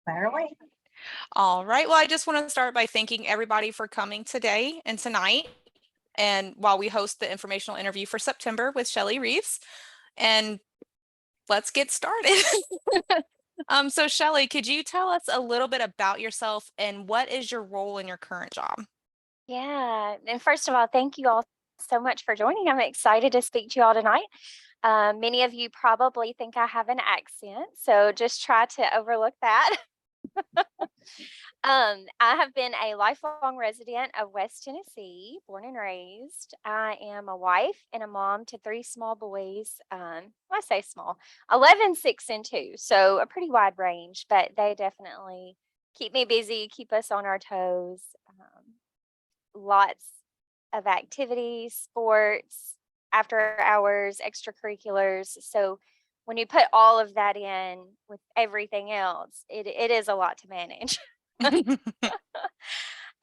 Fire away. All right. Well, I just want to start by thanking everybody for coming today and tonight. And while we host the informational interview for September with Shelley Reaves, and let's get started. So Shelley, could you tell us a little bit about yourself and what is your role in your current job? Yeah. And first of all, thank you all so much for joining. I'm excited to speak to you all tonight. Many of you probably think I have an accent, so just try to overlook that. I have been a lifelong resident of West Tennessee, born and raised. I am a wife and a mom to three small boys. I say small, 11, 6, and 2. So a pretty wide range, but they definitely keep me busy, keep us on our toes. Lots of activities, sports, after hours, extracurriculars. So when you put all of that in with everything else, it is a lot to manage.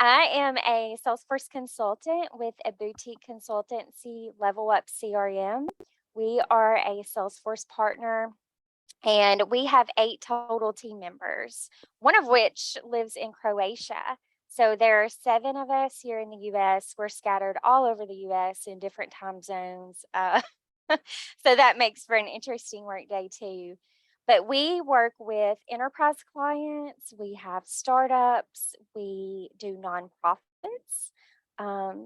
I am a Salesforce consultant with a boutique consultancy, LevelUP CRM. We are a Salesforce partner and we have 8 total team members, one of which lives in Croatia. So there are 7 of us here in the US. We're scattered all over the US in different time zones. So that makes for an interesting work day too. But we work with enterprise clients, we have startups, we do nonprofits.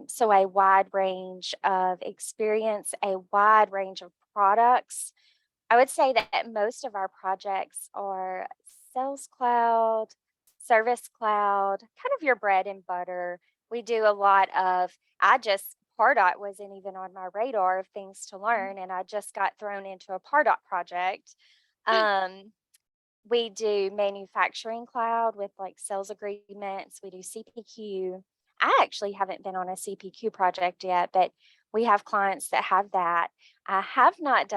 So a wide range of experience, a wide range of products. I would say that most of our projects are Sales Cloud, Service Cloud, kind of your bread and butter. We do a lot of, Pardot wasn't even on my radar of things to learn, and I just got thrown into a Pardot project. Um, we do manufacturing cloud with like sales agreements. We do CPQ. I actually haven't been on a CPQ project yet, but we have clients that have that. I have not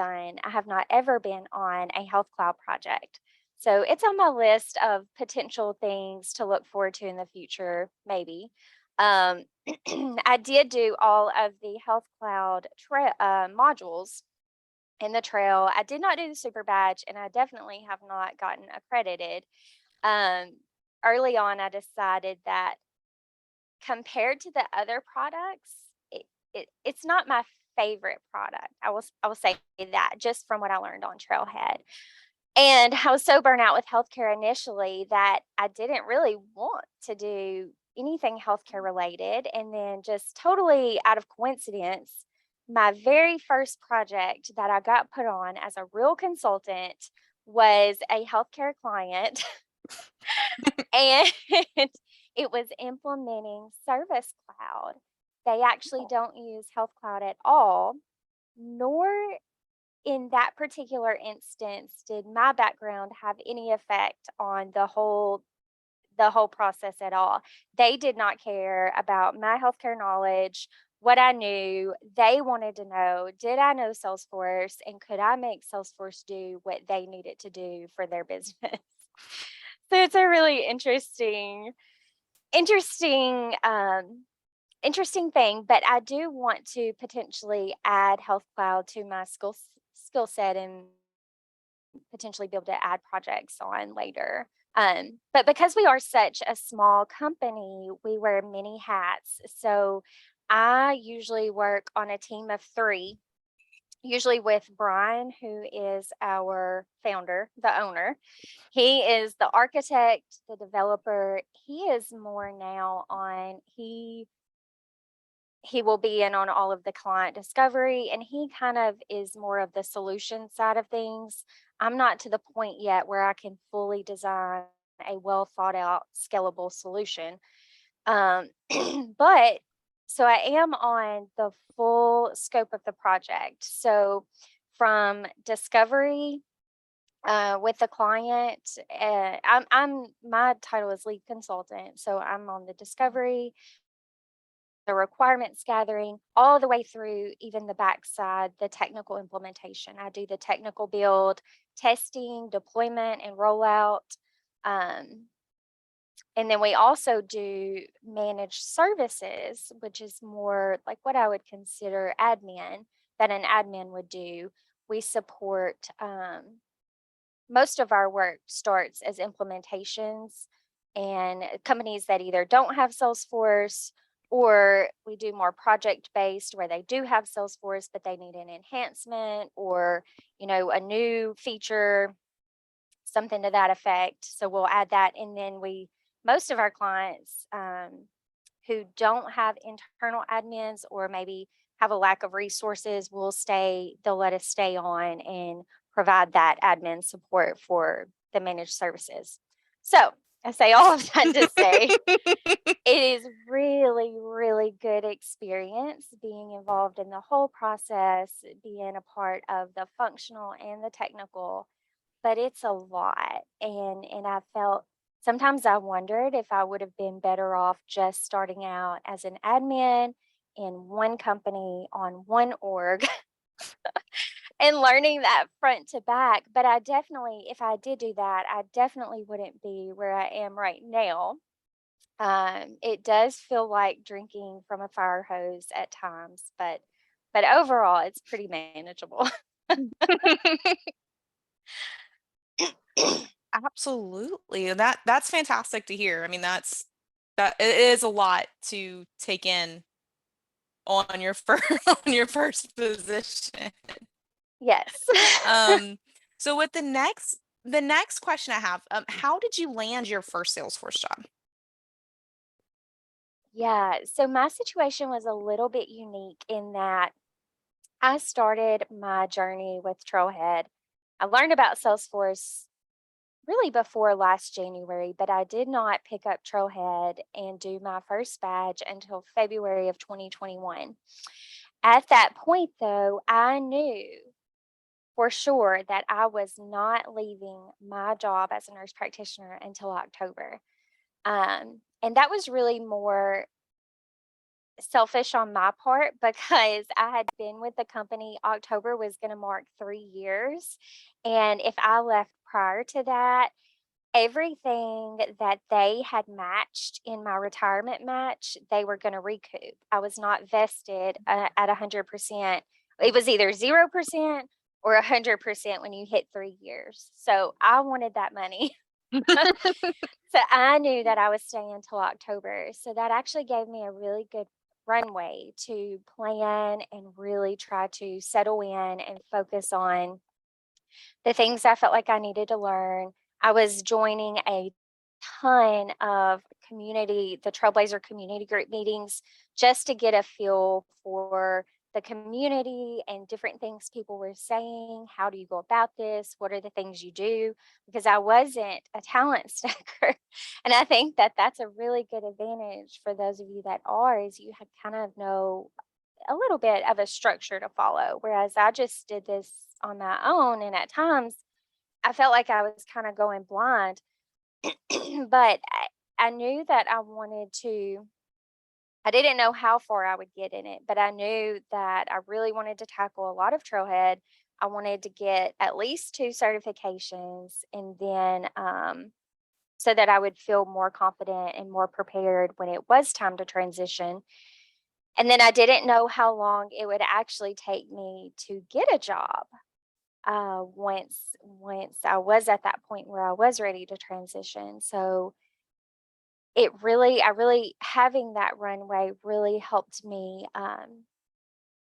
ever been on a health cloud project. So it's on my list of potential things to look forward to in the future, maybe. Um, I did do all of the health cloud modules in the trail. I did not do the super badge, and I definitely have not gotten accredited. Um, Early on, I decided that compared to the other products, it's not my favorite product. I will say that just from what I learned on Trailhead. And I was so burnt out with healthcare initially that I didn't really want to do anything healthcare related. And then just totally out of coincidence, my very first project that I got put on as a real consultant was a healthcare client. And it was implementing Service Cloud. They actually don't use Health Cloud at all, nor in that particular instance did my background have any effect on the whole process at all. They did not care about my healthcare knowledge, what I knew. They wanted to know, did I know Salesforce and could I make Salesforce do what they needed to do for their business? So it's a really interesting interesting thing, but I do want to potentially add Health Cloud to my skill set and potentially be able to add projects on later. But because we are such a small company, we wear many hats. So I usually work on a team of 3, usually with Brian, who is our founder, the owner. He is the architect, the developer. He is more now on, he will be in on all of the client discovery, and he kind of is more of the solution side of things. I'm not to the point yet where I can fully design a well thought out scalable solution. But so I am on the full scope of the project. So from discovery with the client, I'm my title is lead consultant. So I'm on the discovery, the requirements gathering, all the way through even the backside, the technical implementation. I do the technical build, testing, deployment, and rollout. Um, and then we also do managed services, which is more like what I would consider admin that an admin would do. We support most of our work starts as implementations, and companies that either don't have Salesforce, or we do more project based where they do have Salesforce, but they need an enhancement or, a new feature, something to that effect. So we'll add that. And then most of our clients who don't have internal admins or maybe have a lack of resources they'll let us stay on and provide that admin support for the managed services. So I say all of that to say it is really, really good experience being involved in the whole process, being a part of the functional and the technical, but it's a lot. And I felt sometimes I wondered if I would have been better off just starting out as an admin in one company on one org and learning that front to back. But I definitely, if I did do that, I definitely wouldn't be where I am right now. It does feel like drinking from a fire hose at times, but overall, it's pretty manageable. Absolutely. And that's fantastic to hear. I mean, that it is a lot to take in on your first on your first position. Yes. So with the next question I have, how did you land your first Salesforce job? Yeah. So my situation was a little bit unique in that I started my journey with Trailhead. I learned about Salesforce really before last January, but I did not pick up Trailhead and do my first badge until February of 2021. At that point, though, I knew for sure that I was not leaving my job as a nurse practitioner until October. And that was really more selfish on my part because I had been with the company. October was going to mark 3 years. And if I left prior to that, everything that they had matched in my retirement match, they were going to recoup. I was not vested at 100%. It was either 0% or 100% when you hit 3 years. So I wanted that money. So I knew that I was staying until October. So that actually gave me a really good runway to plan and really try to settle in and focus on the things I felt like I needed to learn. I was joining a ton of the Trailblazer community group meetings just to get a feel for the community and different things people were saying. How do you go about this? What are the things you do? Because I wasn't a talent stacker. And I think that that's a really good advantage for those of you that are, is you kind of know a little bit of a structure to follow. Whereas I just did this on my own. And at times I felt like I was kind of going blind, but I knew that I didn't know how far I would get in it, but I knew that I really wanted to tackle a lot of Trailhead. I wanted to get at least 2 certifications, and then so that I would feel more confident and more prepared when it was time to transition. And then I didn't know how long it would actually take me to get a job once I was at that point where I was ready to transition. So I really having that runway really helped me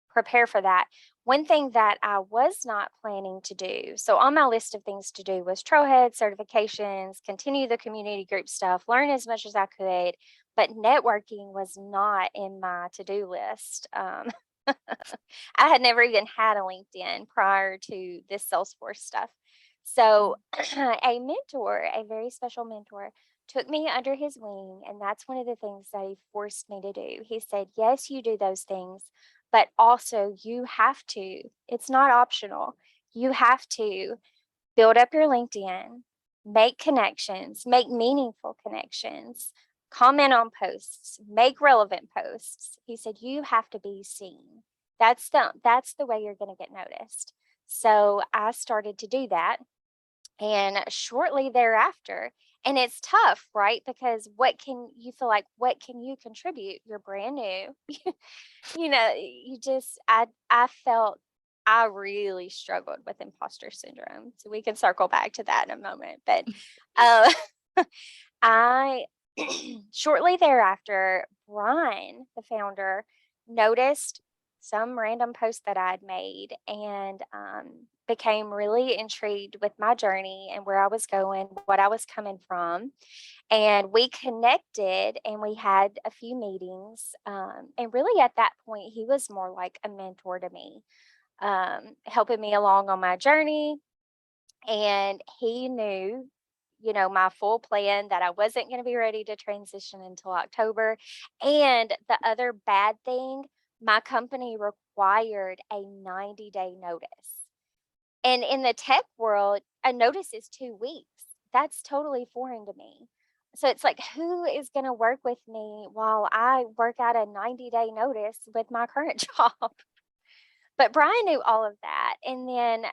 prepare for that. One thing that I was not planning to do, so on my list of things to do was Trailhead certifications, continue the community group stuff, learn as much as I could, but networking was not in my to-do list. I had never even had a LinkedIn prior to this Salesforce stuff. So a very special mentor, took me under his wing. And that's one of the things that he forced me to do. He said, yes, you do those things, but also you have to, it's not optional. You have to build up your LinkedIn, make connections, make meaningful connections, comment on posts, make relevant posts. He said, you have to be seen. That's the way you're going to get noticed. So I started to do that. And shortly thereafter, and it's tough, right? Because what can you contribute? You're brand new. I felt I really struggled with imposter syndrome. So we can circle back to that in a moment. But uh, I shortly thereafter, Brian, the founder, noticed some random post that I'd made and became really intrigued with my journey and where I was going, what I was coming from. And we connected and we had a few meetings. And really at that point, he was more like a mentor to me, helping me along on my journey. And he knew, my full plan that I wasn't going to be ready to transition until October. And the other bad thing, my company required a 90-day notice. And in the tech world, a notice is 2 weeks. That's totally foreign to me. So it's like, who is going to work with me while I work out a 90-day notice with my current job? But Brian knew all of that. And then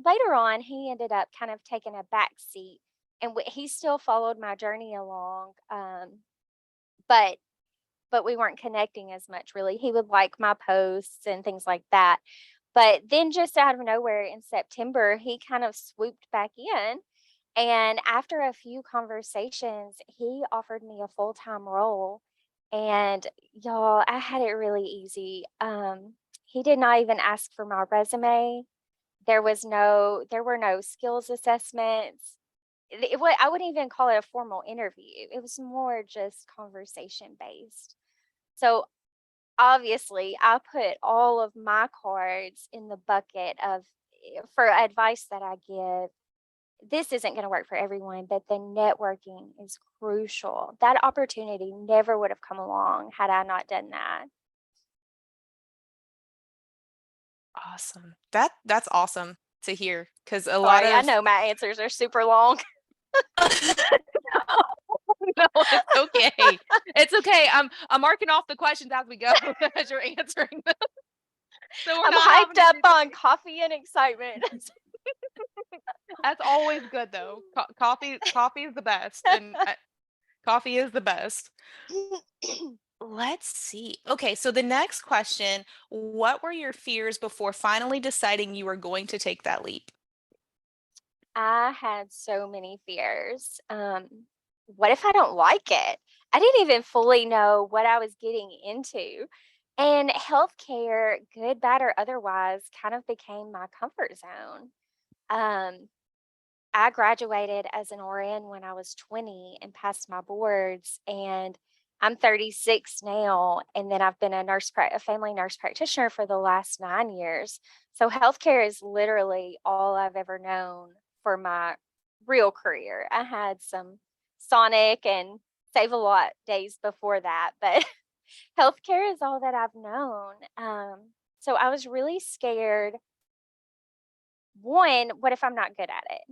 later on, he ended up kind of taking a back seat and he still followed my journey along. But we weren't connecting as much really. He would like my posts and things like that. But then just out of nowhere in September, he kind of swooped back in. And after a few conversations, he offered me a full-time role. And y'all, I had it really easy. He did not even ask for my resume. There were no skills assessments. I wouldn't even call it a formal interview. It was more just conversation based. So obviously, I put all of my cards in the bucket of for advice that I give. This isn't going to work for everyone, but the networking is crucial. That opportunity never would have come along had I not done that. Awesome. That's awesome to hear because a lot Sorry, I of know my answers are super long. no, it's okay. It's okay. I'm marking off the questions as we go as you're answering them. So we're I'm not having hyped to up do on coffee and excitement. That's always good though. Coffee is the best, and coffee is the best. Let's see. Okay, so the next question, what were your fears before finally deciding you were going to take that leap? I had so many fears. What if I don't like it? I didn't even fully know what I was getting into. And healthcare, good, bad, or otherwise, kind of became my comfort zone. Um, I graduated as an RN when I was 20 and passed my boards, and I'm 36 now. And then I've been a family nurse practitioner for the last 9 years. So healthcare is literally all I've ever known for my real career. I had some Sonic and Save a Lot days before that, but healthcare is all that I've known. So I was really scared. One, what if I'm not good at it?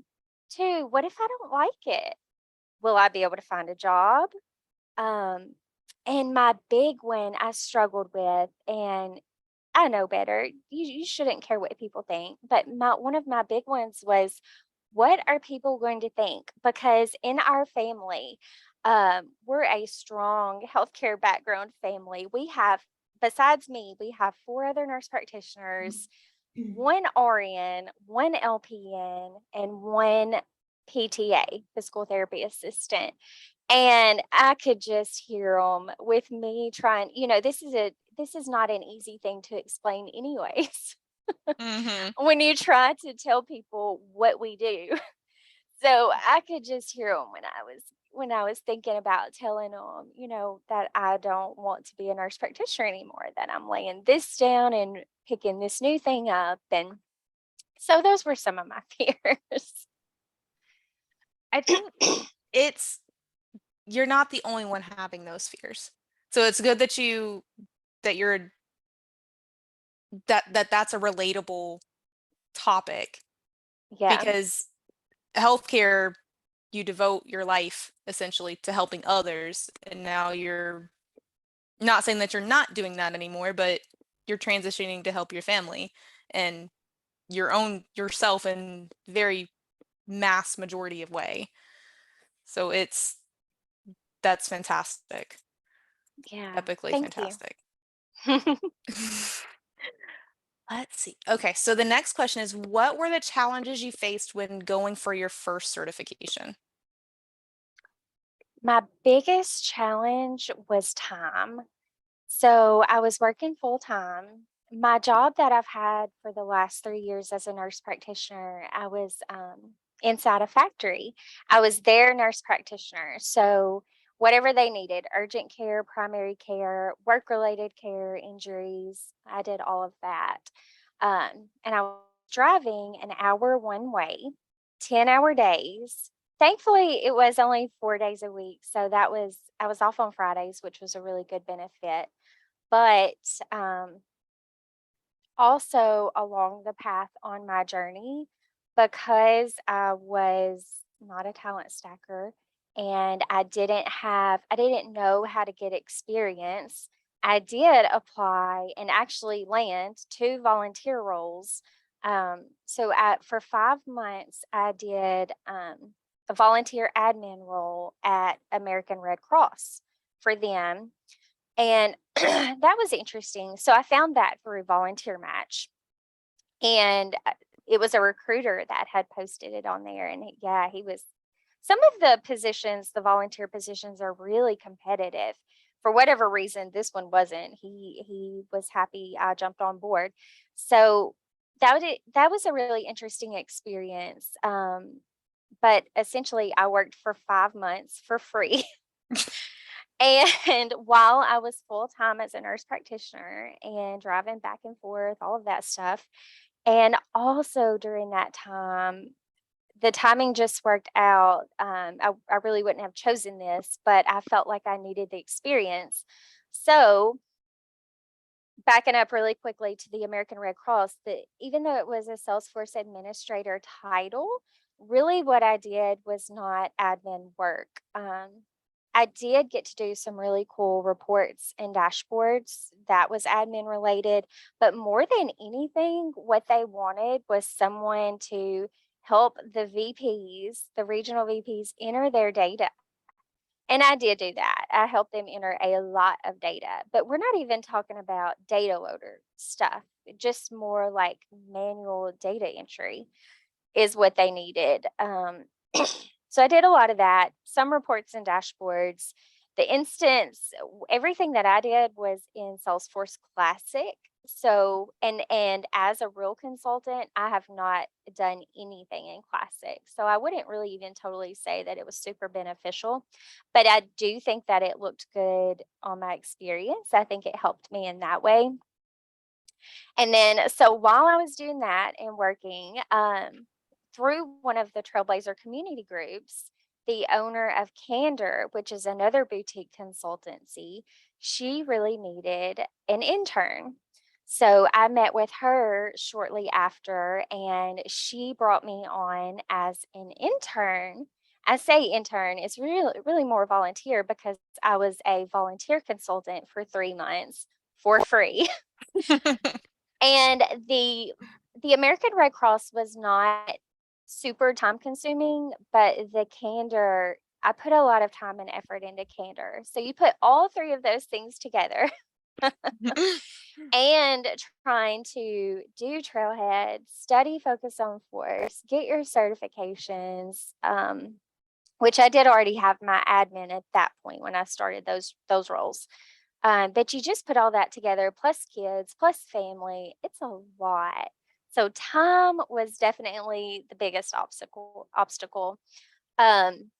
Two, what if I don't like it? Will I be able to find a job? Um, and my big one I struggled with, and I know better. You shouldn't care what people think, but one of my big ones was, what are people going to think? Because in our family, we're a strong healthcare background family. We have, besides me, we have 4 other nurse practitioners, one RN, one LPN, and one PTA, physical therapy assistant. And I could just hear them with me trying, this is not an easy thing to explain anyways. Mm-hmm. When you try to tell people what we do. So I could just hear them when I was thinking about telling them, that I don't want to be a nurse practitioner anymore, that I'm laying this down and picking this new thing up. And so those were some of my fears. I think it's you're not the only one having those fears. So it's good that that you're that's a relatable topic Yeah. because healthcare, you devote your life essentially to helping others, and now you're not saying that you're not doing that anymore, but you're transitioning to help your family and your own yourself in very mass majority of way. So that's fantastic. Yeah. Epically Thank you. fantastic. Let's see. Okay, so the next question is, what were the challenges you faced when going for your first certification? My biggest challenge was time. So I was working full time. My job that I've had for the last 3 years as a nurse practitioner, I was inside a factory. I was their nurse practitioner. So whatever they needed, urgent care, primary care, work related care, injuries, I did all of that. And I was driving an hour one way, 10-hour days. Thankfully, it was only 4 days a week. So I was off on Fridays, which was a really good benefit. But um, also along the path on my journey, because I was not a talent stacker and I didn't know how to get experience. I did apply and actually land two volunteer roles. For 5 months, I did a volunteer admin role at American Red Cross for them, and that was interesting. So I found that through Volunteer Match, and it was a recruiter that had posted it on there. And yeah, he was, some of the positions, the volunteer positions are really competitive. For whatever reason, this one wasn't. He was happy I jumped on board. So that was a really interesting experience. But essentially I worked for 5 months for free. And while I was full time as a nurse practitioner and driving back and forth, all of that stuff. And also during that time, the timing just worked out. I really wouldn't have chosen this, but I felt like I needed the experience. So, backing up really quickly to the American Red Cross, that even though it was a Salesforce administrator title, really what I did was not admin work. I did get to do some really cool reports and dashboards that was admin related, but more than anything, what they wanted was someone to help the VPs, the regional VPs, enter their data. And I did do that. I helped them enter a lot of data, but we're not even talking about data loader stuff, just more like manual data entry is what they needed. So I did a lot of that, some reports and dashboards. The instance, everything that I did was in Salesforce Classic. So, and as a real consultant, I have not done anything in Classic. So I wouldn't really even totally say that it was super beneficial, but I do think that it looked good on my experience. I think it helped me in that way. And then, so while I was doing that and working, through one of the Trailblazer community groups, the owner of Candor, which is another boutique consultancy, she really needed an intern. So I met with her shortly after, and she brought me on as an intern. I say intern, it's really more volunteer because I was a volunteer consultant for 3 months for free. And the American Red Cross was not super time consuming, but the Candor, I put a lot of time and effort into Candor. So you put all three of those things together and trying to do trailhead, study focus on force, get your certifications, which I did already have my admin at that point when I started those roles. But you just put all that together, plus kids, plus family. It's a lot. So time was definitely the biggest obstacle. Um,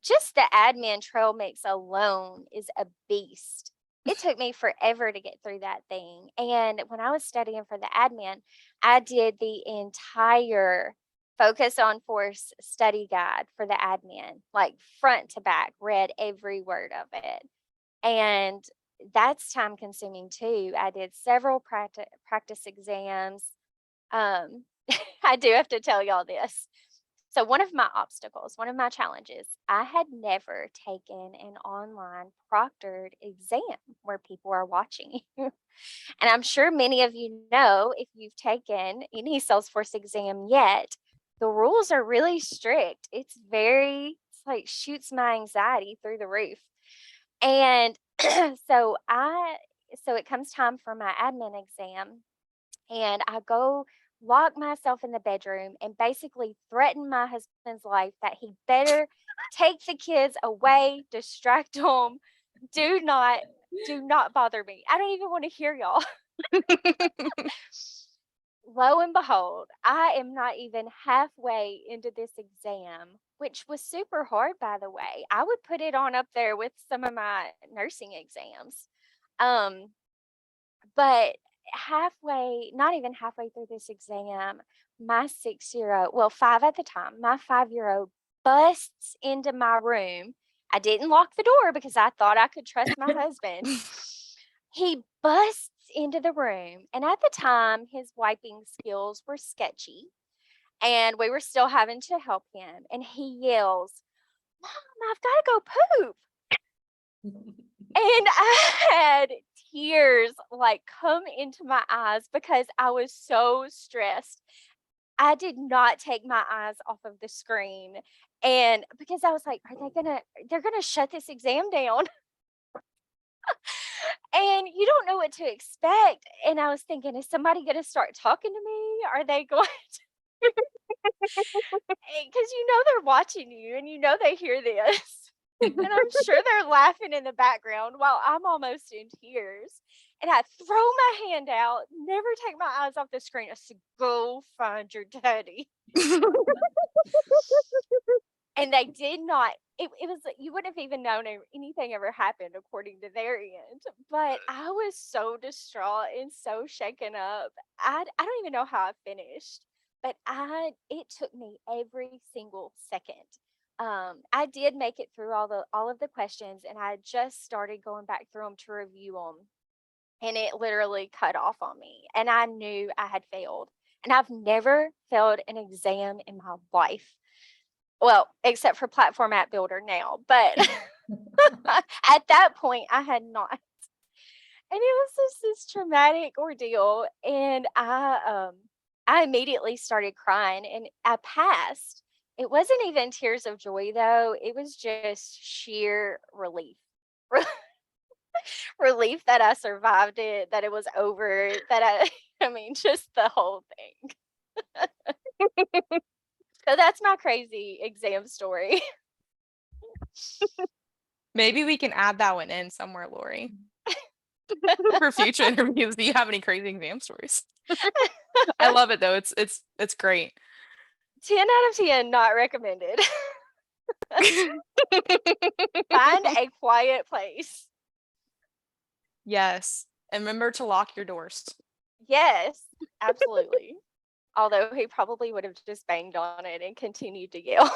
just the admin trail mix alone is a beast. It took me forever to get through that thing. And when I was studying for the admin, I did the entire Focus on Force study guide for the admin, like front to back, read every word of it. And that's time consuming too. I did several practice exams. Um, I do have to tell y'all this. So, one of my obstacles, one of my challenges, I had never taken an online proctored exam where people are watching you. And I'm sure many of you know, if you've taken any Salesforce exam yet, the rules are really strict. It's like shoots my anxiety through the roof. And so it comes time for my admin exam, And I go lock myself in the bedroom and basically threaten my husband's life that he better take the kids away, distract them. Do not, do not bother me. I don't even want to hear y'all. Lo and behold, I am not even halfway into this exam, which was super hard, by the way. I would put it on up there with some of my nursing exams. Um, but halfway, not even halfway through this exam, my 6-year-old, well, 5 at the time, my 5-year-old busts into my room. I didn't lock the door because I thought I could trust my husband. He busts into the room, and at the time, his wiping skills were sketchy, and we were still having to help him. And he yells, "Mom, I've got to go poop." And I had tears like come into my eyes because I was so stressed. I did not take my eyes off of the screen. And because I was like, they're gonna shut this exam down. And you don't know what to expect. And I was thinking, is somebody gonna start talking to me? Are they going because they're watching you and they hear this. And I'm sure they're laughing in the background while I'm almost in tears. And I throw my hand out, never take my eyes off the screen. I said, "Go find your daddy." And they did not. It was you wouldn't have even known anything ever happened according to their end. But I was so distraught and so shaken up. I don't even know how I finished, but it took me every single second. I did make it through all of the questions, and I just started going back through them to review them, and it literally cut off on me, and I knew I had failed. And I've never failed an exam in my life. Well, except for Platform App Builder now, but at that point I had not. And it was just this traumatic ordeal, and I immediately started crying, and I passed. It wasn't even tears of joy though. It was just sheer relief. Relief that I survived it, that it was over, that I mean, just the whole thing. So that's my crazy exam story. Maybe we can add that one in somewhere, Lori, for future interviews. Do you have any crazy exam stories? I love it though. It's great. 10 out of 10, not recommended. Find a quiet place. Yes. And remember to lock your doors. Yes, absolutely. Although he probably would have just banged on it and continued to yell.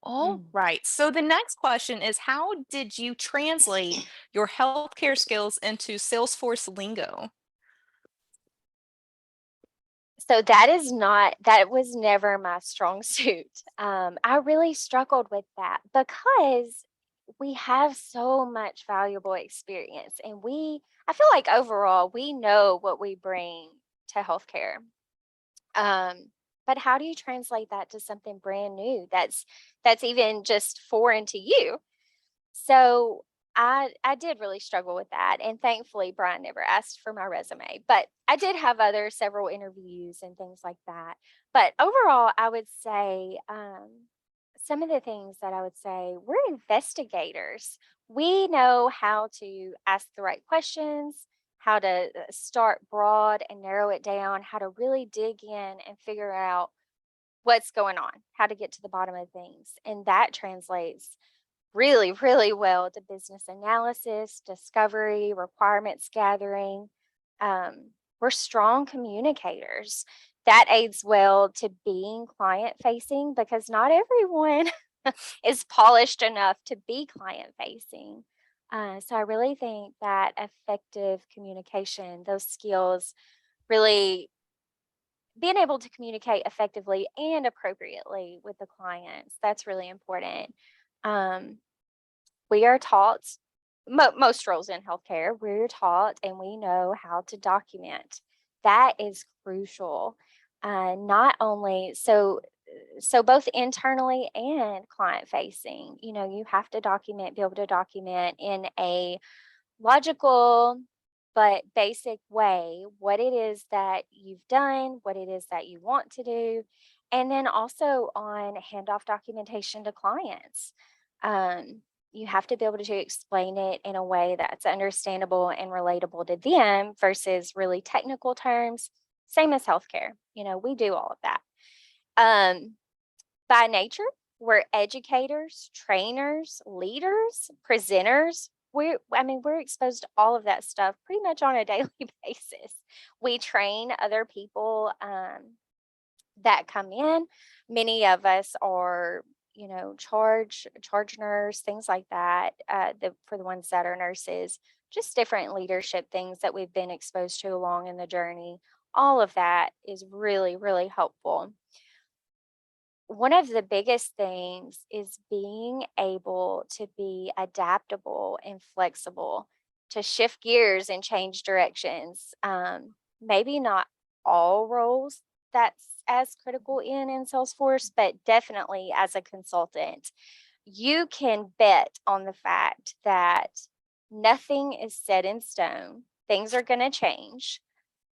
All right. So the next question is, how did you translate your healthcare skills into Salesforce lingo? So that was never my strong suit. I really struggled with that because we have so much valuable experience, and I feel like overall we know what we bring to healthcare. But how do you translate that to something brand new that's even just foreign to you? So I did really struggle with that, and thankfully Brian never asked for my resume. But I did have several interviews and things like that. But overall, I would say some of the things that I would say, we're investigators. We know how to ask the right questions, how to start broad and narrow it down, how to really dig in and figure out what's going on, how to get to the bottom of things. And that translates really, really well to business analysis, discovery, requirements gathering. We're strong communicators. That aids well to being client facing because not everyone is polished enough to be client facing. So I really think that effective communication, those skills, really being able to communicate effectively and appropriately with the clients, that's really important. Um, we are taught, most roles in healthcare, we're taught and we know how to document. That is crucial. Not only so both internally and client facing, you have to document, be able to document in a logical but basic way what it is that you've done, what it is that you want to do, and then also on handoff documentation to clients. You have to be able to explain it in a way that's understandable and relatable to them versus really technical terms. Same as healthcare. We do all of that. By nature, we're educators, trainers, leaders, presenters. We're exposed to all of that stuff pretty much on a daily basis. We train other people that come in. Many of us are, charge nurse, things like that. For the ones that are nurses, just different leadership things that we've been exposed to along in the journey. All of that is really, really helpful. One of the biggest things is being able to be adaptable and flexible, to shift gears and change directions. Maybe not all roles that's as critical in Salesforce, but definitely as a consultant, you can bet on the fact that nothing is set in stone. Things are going to change,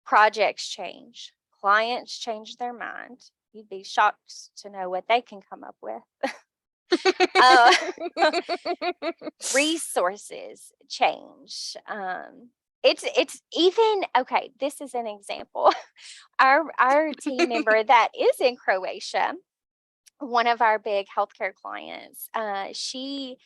projects change, clients change their mind. You'd be shocked to know what they can come up with. uh, Resources change. It's even okay. This is an example. Our team member that is in Croatia, one of our big healthcare clients, she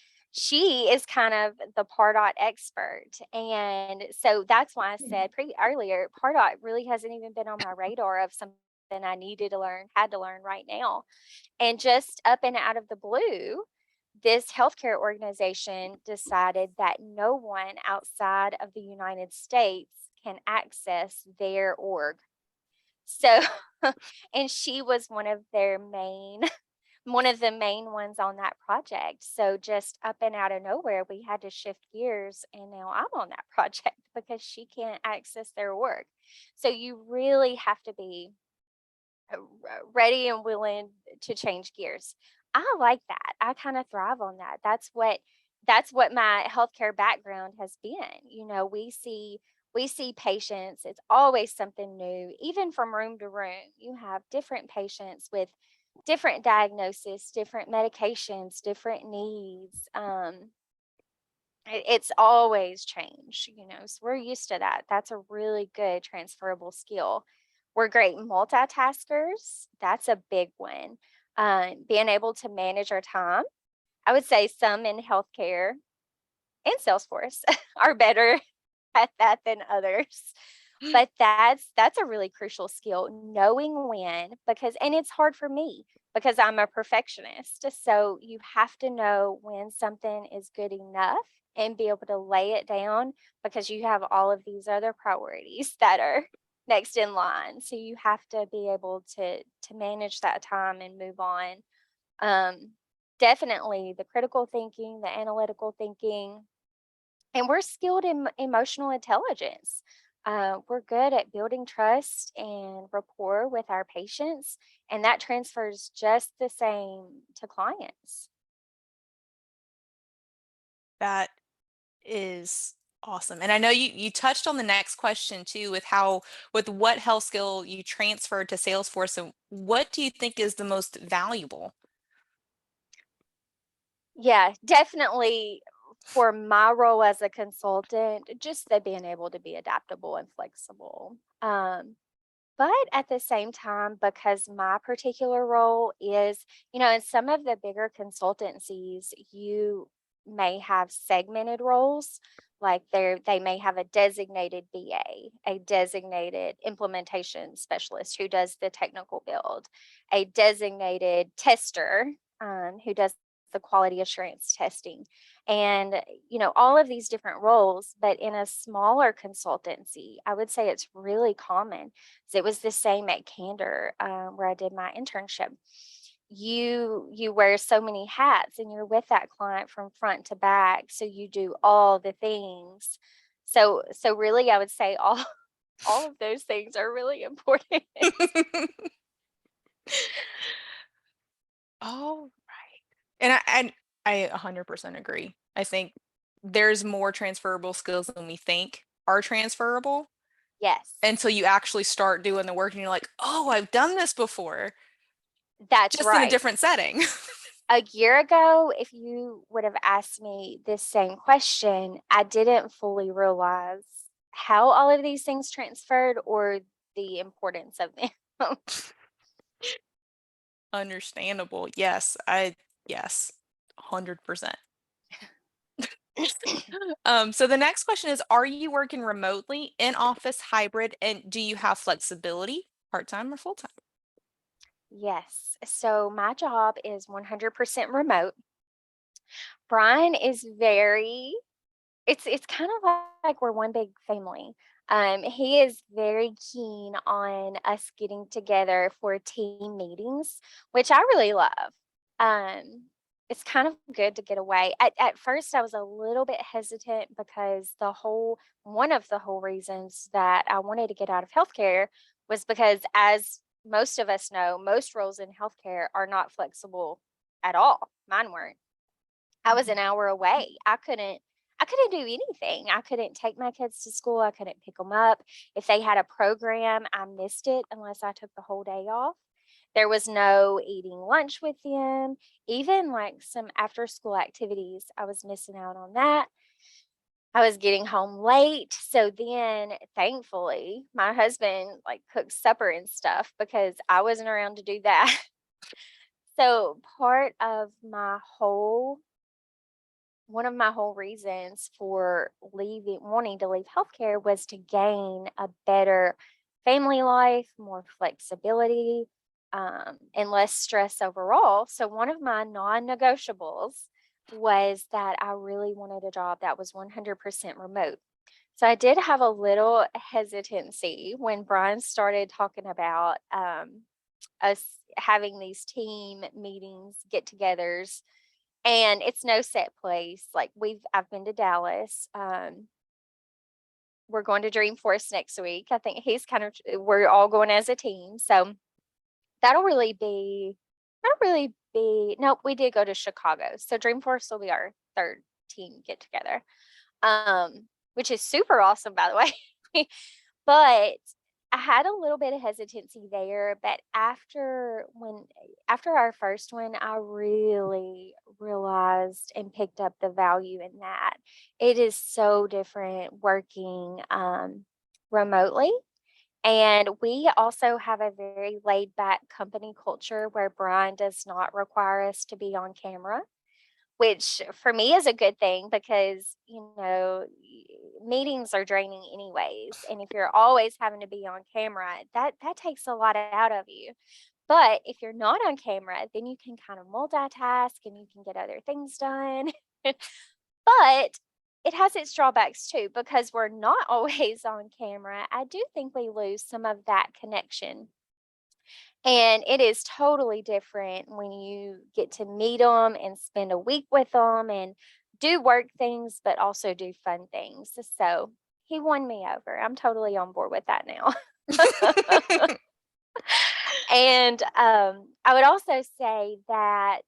is kind of the Pardot expert. And so that's why I said earlier, Pardot really hasn't even been on my radar of something I needed to learn, had to learn right now. And just up and out of the blue, this healthcare organization decided that no one outside of the United States can access their org. So, and she was one of the main ones on that project. So just up and out of nowhere, we had to shift gears, and now I'm on that project because she can't access their work. So you really have to be ready and willing to change gears. I like that. I kind of thrive on that. That's what my healthcare background has been. We see patients. It's always something new. Even from room to room, you have different patients with different diagnoses, different medications, different needs. It's always change, so we're used to that. That's a really good transferable skill. We're great multitaskers. That's a big one. Being able to manage our time. I would say some in healthcare and Salesforce are better at that than others. But that's a really crucial skill, knowing when, and it's hard for me because I'm a perfectionist. So you have to know when something is good enough and be able to lay it down because you have all of these other priorities that are next in line. So you have to be able to manage that time and move on. Definitely the critical thinking, the analytical thinking, and we're skilled in emotional intelligence. We're good at building trust and rapport with our patients, and that transfers just the same to clients. That is awesome. And I know you touched on the next question too, with what health skill you transferred to Salesforce, and what do you think is the most valuable? Yeah, definitely for my role as a consultant, just the being able to be adaptable and flexible. But at the same time, because my particular role is, in some of the bigger consultancies, you may have segmented roles. Like they may have a designated BA, a designated implementation specialist who does the technical build, a designated tester who does the quality assurance testing, and all of these different roles. But in a smaller consultancy, I would say it's really common. It was the same at Candor, where I did my internship. You wear so many hats, and you're with that client from front to back, so you do all the things. So really, I would say all of those things are really important. Oh, right. And I 100% agree. I think there's more transferable skills than we think are transferable Yes, until you actually start doing the work and you're like, oh, I've done this before, that's just in a right. different setting. A year ago, if you would have asked me this same question, I didn't fully realize how all of these things transferred or the importance of them. Understandable. Yes, 100%. So the next question is, are you working remotely, in office, hybrid, and do you have flexibility, part-time or full-time? Yes. So my job is 100% remote. Brian is very, it's kind of like we're one big family. He is very keen on us getting together for team meetings, which I really love. Um, it's kind of good to get away. At first, I was a little bit hesitant because one of the whole reasons that I wanted to get out of healthcare was because, as most of us know, most roles in healthcare are not flexible at all. Mine weren't. I was an hour away. I couldn't do anything. I couldn't take my kids to school. I couldn't pick them up. If they had a program, I missed it unless I took the whole day off. There was no eating lunch with them. Even like some after school activities, I was missing out on that. I was getting home late. So then thankfully, my husband like cooked supper and stuff because I wasn't around to do that. So part of one of my whole reasons for wanting to leave healthcare was to gain a better family life, more flexibility, and less stress overall. So, one of my non negotiables was that I really wanted a job that was 100% remote. So, I did have a little hesitancy when Brian started talking about us having these team meetings, get togethers, and it's no set place. Like I've been to Dallas. We're going to Dreamforce next week. I think we're all going as a team. So nope, we did go to Chicago. So Dreamforce will be our third team get together. Which is super awesome, by the way. But I had a little bit of hesitancy there, but after our first one, I really realized and picked up the value in that. It is so different working remotely. And we also have a very laid back company culture where Brian does not require us to be on camera, which for me is a good thing because, meetings are draining anyways. And if you're always having to be on camera, that takes a lot out of you. But if you're not on camera, then you can kind of multitask and you can get other things done. But it has its drawbacks too, because we're not always on camera. I do think we lose some of that connection, and it is totally different when you get to meet them and spend a week with them and do work things, but also do fun things. So he won me over. I'm totally on board with that now. And I would also say that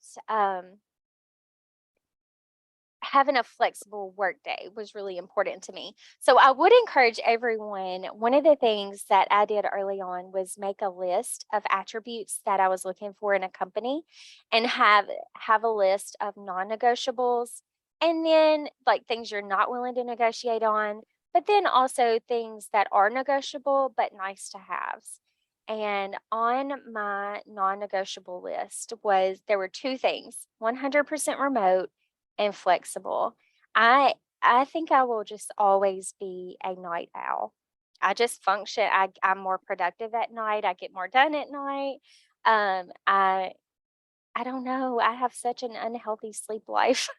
having a flexible work day was really important to me. So I would encourage everyone, one of the things that I did early on was make a list of attributes that I was looking for in a company and have a list of non-negotiables, and then like things you're not willing to negotiate on, but then also things that are negotiable but nice to haves. And on my non-negotiable list there were two things: 100% remote and flexible. I think I will just always be a night owl. I just function. I'm more productive at night. I get more done at night. Um, I I don't know. I have such an unhealthy sleep life.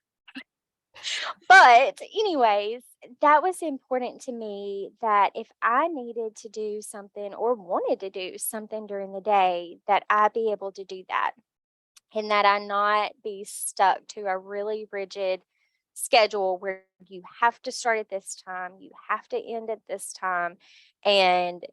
But anyways, that was important to me that if I needed to do something or wanted to do something during the day, that I be able to do that, and that I not be stuck to a really rigid schedule where you have to start at this time, you have to end at this time, and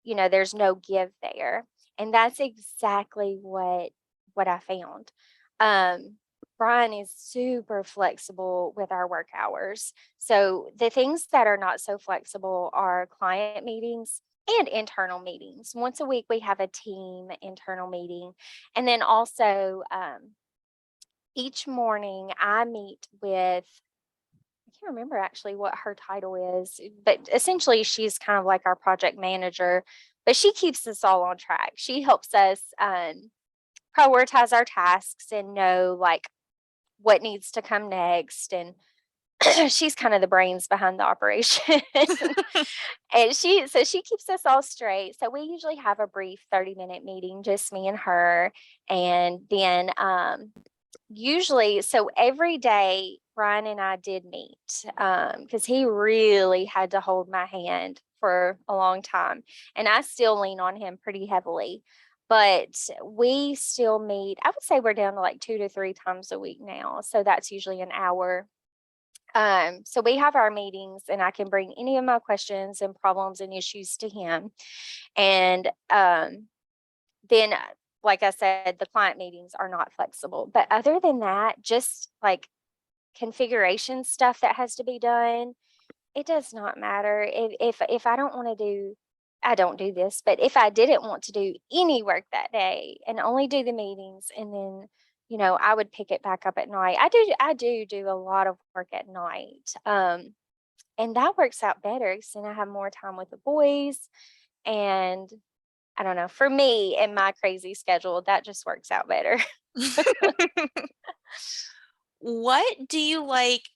there's no give there. And that's exactly what I found. Um Brian is super flexible with our work hours. So the things that are not so flexible are client meetings and internal meetings. Once a week, we have a team internal meeting. And then also, each morning I meet with, I can't remember actually what her title is, but essentially she's kind of like our project manager, but she keeps us all on track. She helps us prioritize our tasks and know like what needs to come next. And she's kind of the brains behind the operation. And she keeps us all straight. So we usually have a brief 30-minute meeting, just me and her. And then usually, so every day Brian and I did meet, because he really had to hold my hand for a long time. And I still lean on him pretty heavily. But we still meet, I would say we're down to like 2 to 3 times a week now. So that's usually an hour. So we have our meetings and I can bring any of my questions and problems and issues to him. And then, like I said, the client meetings are not flexible. But other than that, just like configuration stuff that has to be done, it does not matter. If I don't want to do, I don't do this, but if I didn't want to do any work that day and only do the meetings, and then I would pick it back up at night. I do a lot of work at night. And that works out better because then I have more time with the boys. And I don't know, for me and my crazy schedule, that just works out better. What do you like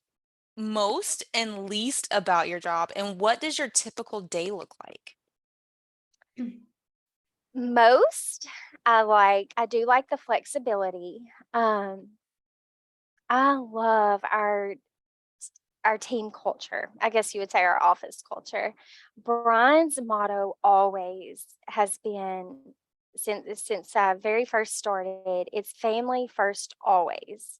most and least about your job, and what does your typical day look like? Most, I do like the flexibility. Um, I love our team culture. I guess you would say our office culture. Brian's motto always has been, since I very first started, it's family first always.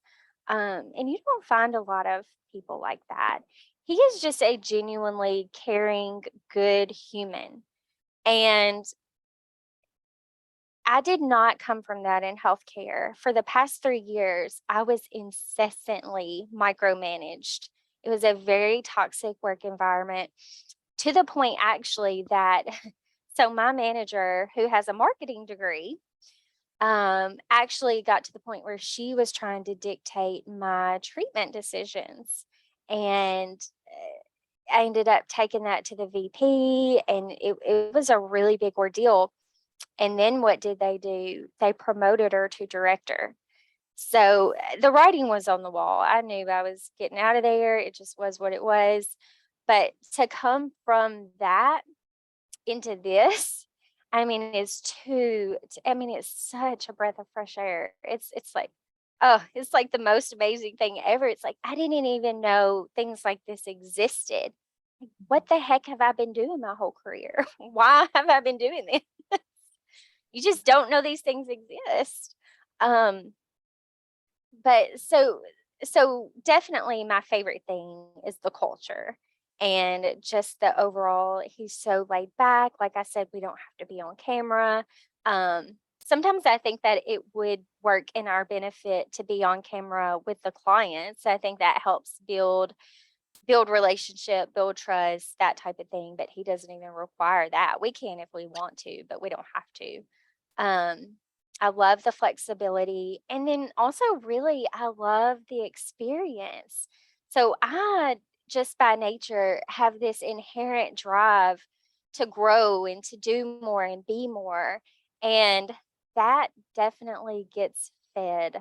And you don't find a lot of people like that. He is just a genuinely caring, good human. And I did not come from that in healthcare. For the past 3 years, I was incessantly micromanaged. It was a very toxic work environment, to the point actually that so my manager, who has a marketing degree, actually got to the point where she was trying to dictate my treatment decisions. And I ended up taking that to the VP, and it was a really big ordeal. And then what did they do? They promoted her to director. So the writing was on the wall. I knew I was getting out of there. It just was what it was. But to come from that into this, I mean, it's such a breath of fresh air. It's like, oh, it's like the most amazing thing ever. It's like, I didn't even know things like this existed. What the heck have I been doing my whole career? Why have I been doing this? You just don't know these things exist. Um, but so definitely my favorite thing is the culture and just the overall, he's so laid back. Like I said, we don't have to be on camera. Sometimes I think that it would work in our benefit to be on camera with the clients. I think that helps build relationship, build trust, that type of thing. But he doesn't even require that. We can if we want to, but we don't have to. Um, I love the flexibility. And then also, really, I love the experience. So I just by nature have this inherent drive to grow and to do more and be more. And that definitely gets fed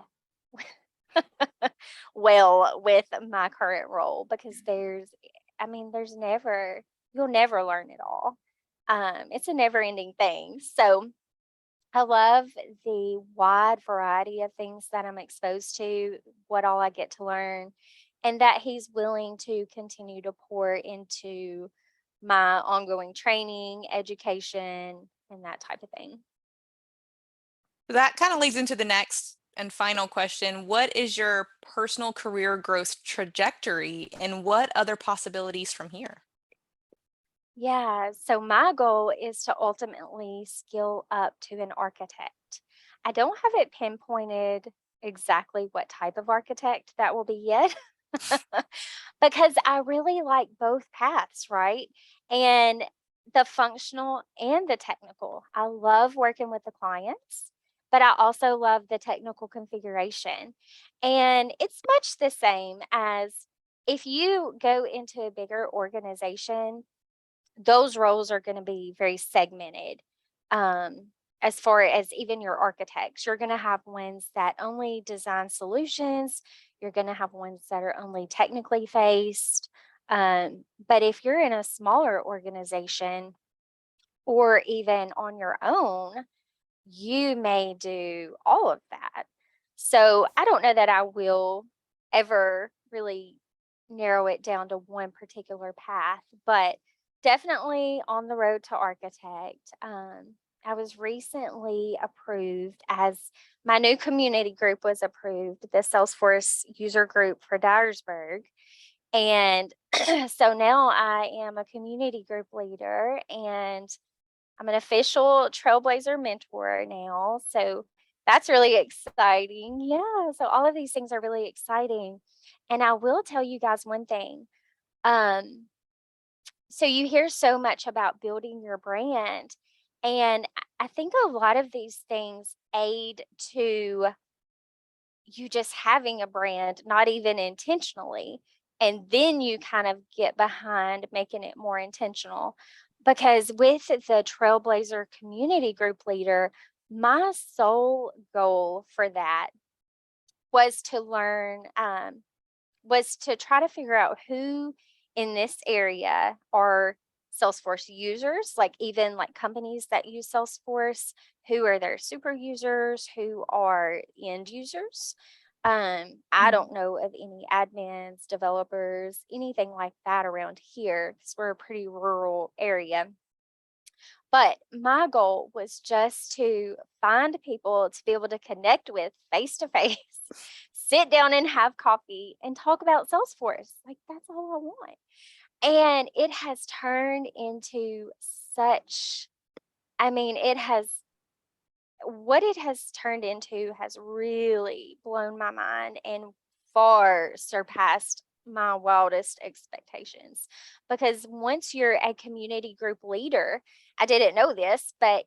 well with my current role, because there's never, you'll never learn it all. It's a never ending thing. So I love the wide variety of things that I'm exposed to, what all I get to learn, and that he's willing to continue to pour into my ongoing training, education, and that type of thing. That kind of leads into the next and final question. What is your personal career growth trajectory, and what other possibilities from here? Yeah, so my goal is to ultimately skill up to an architect. I don't have it pinpointed exactly what type of architect that will be yet. Because I really like both paths, right? And the functional and the technical. I love working with the clients, but I also love the technical configuration. And it's much the same as if you go into a bigger organization, those roles are going to be very segmented. Um, as far as even your architects, you're going to have ones that only design solutions. You're going to have ones that are only technically faced. But if you're in a smaller organization or even on your own, you may do all of that. So I don't know that I will ever really narrow it down to one particular path, but definitely on the road to architect. I was recently approved as my new community group was approved, the Salesforce user group for Dyersburg. And so now I am a community group leader and I'm an official Trailblazer mentor now. So that's really exciting. Yeah. So all of these things are really exciting. And I will tell you guys one thing. Um, so you hear so much about building your brand. And I think a lot of these things aid to you just having a brand, not even intentionally. And then you kind of get behind making it more intentional. Because with the Trailblazer community group leader, my sole goal for that was to learn, was to try to figure out who in this area are Salesforce users, like even like companies that use Salesforce, who are their super users, who are end users. I don't know of any admins, developers, anything like that around here because we're a pretty rural area. But my goal was just to find people to be able to connect with face to face, sit down and have coffee and talk about Salesforce. Like, that's all I want. And it has turned into such, I mean, what it has turned into has really blown my mind and far surpassed my wildest expectations. Because once you're a community group leader, I didn't know this, but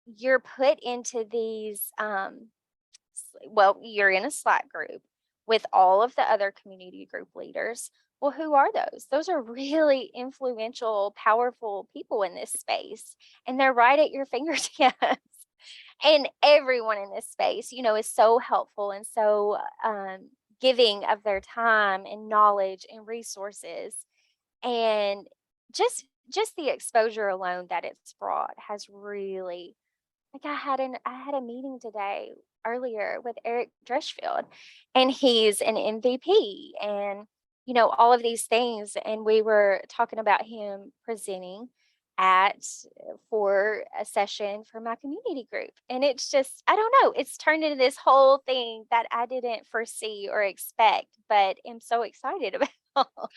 you're put into these well, you're in a Slack group with all of the other community group leaders. Well, who are those? Those are really influential, powerful people in this space, and they're right at your fingertips. And everyone in this space, you know, is so helpful and so giving of their time and knowledge and resources. And just the exposure alone that it's brought has really, like, I had a meeting today earlier with Eric Dreschfield, and he's an MVP and, you know, all of these things. And we were talking about him presenting at for a session for my community group. And it's just, I don't know, it's turned into this whole thing that I didn't foresee or expect, but am so excited about.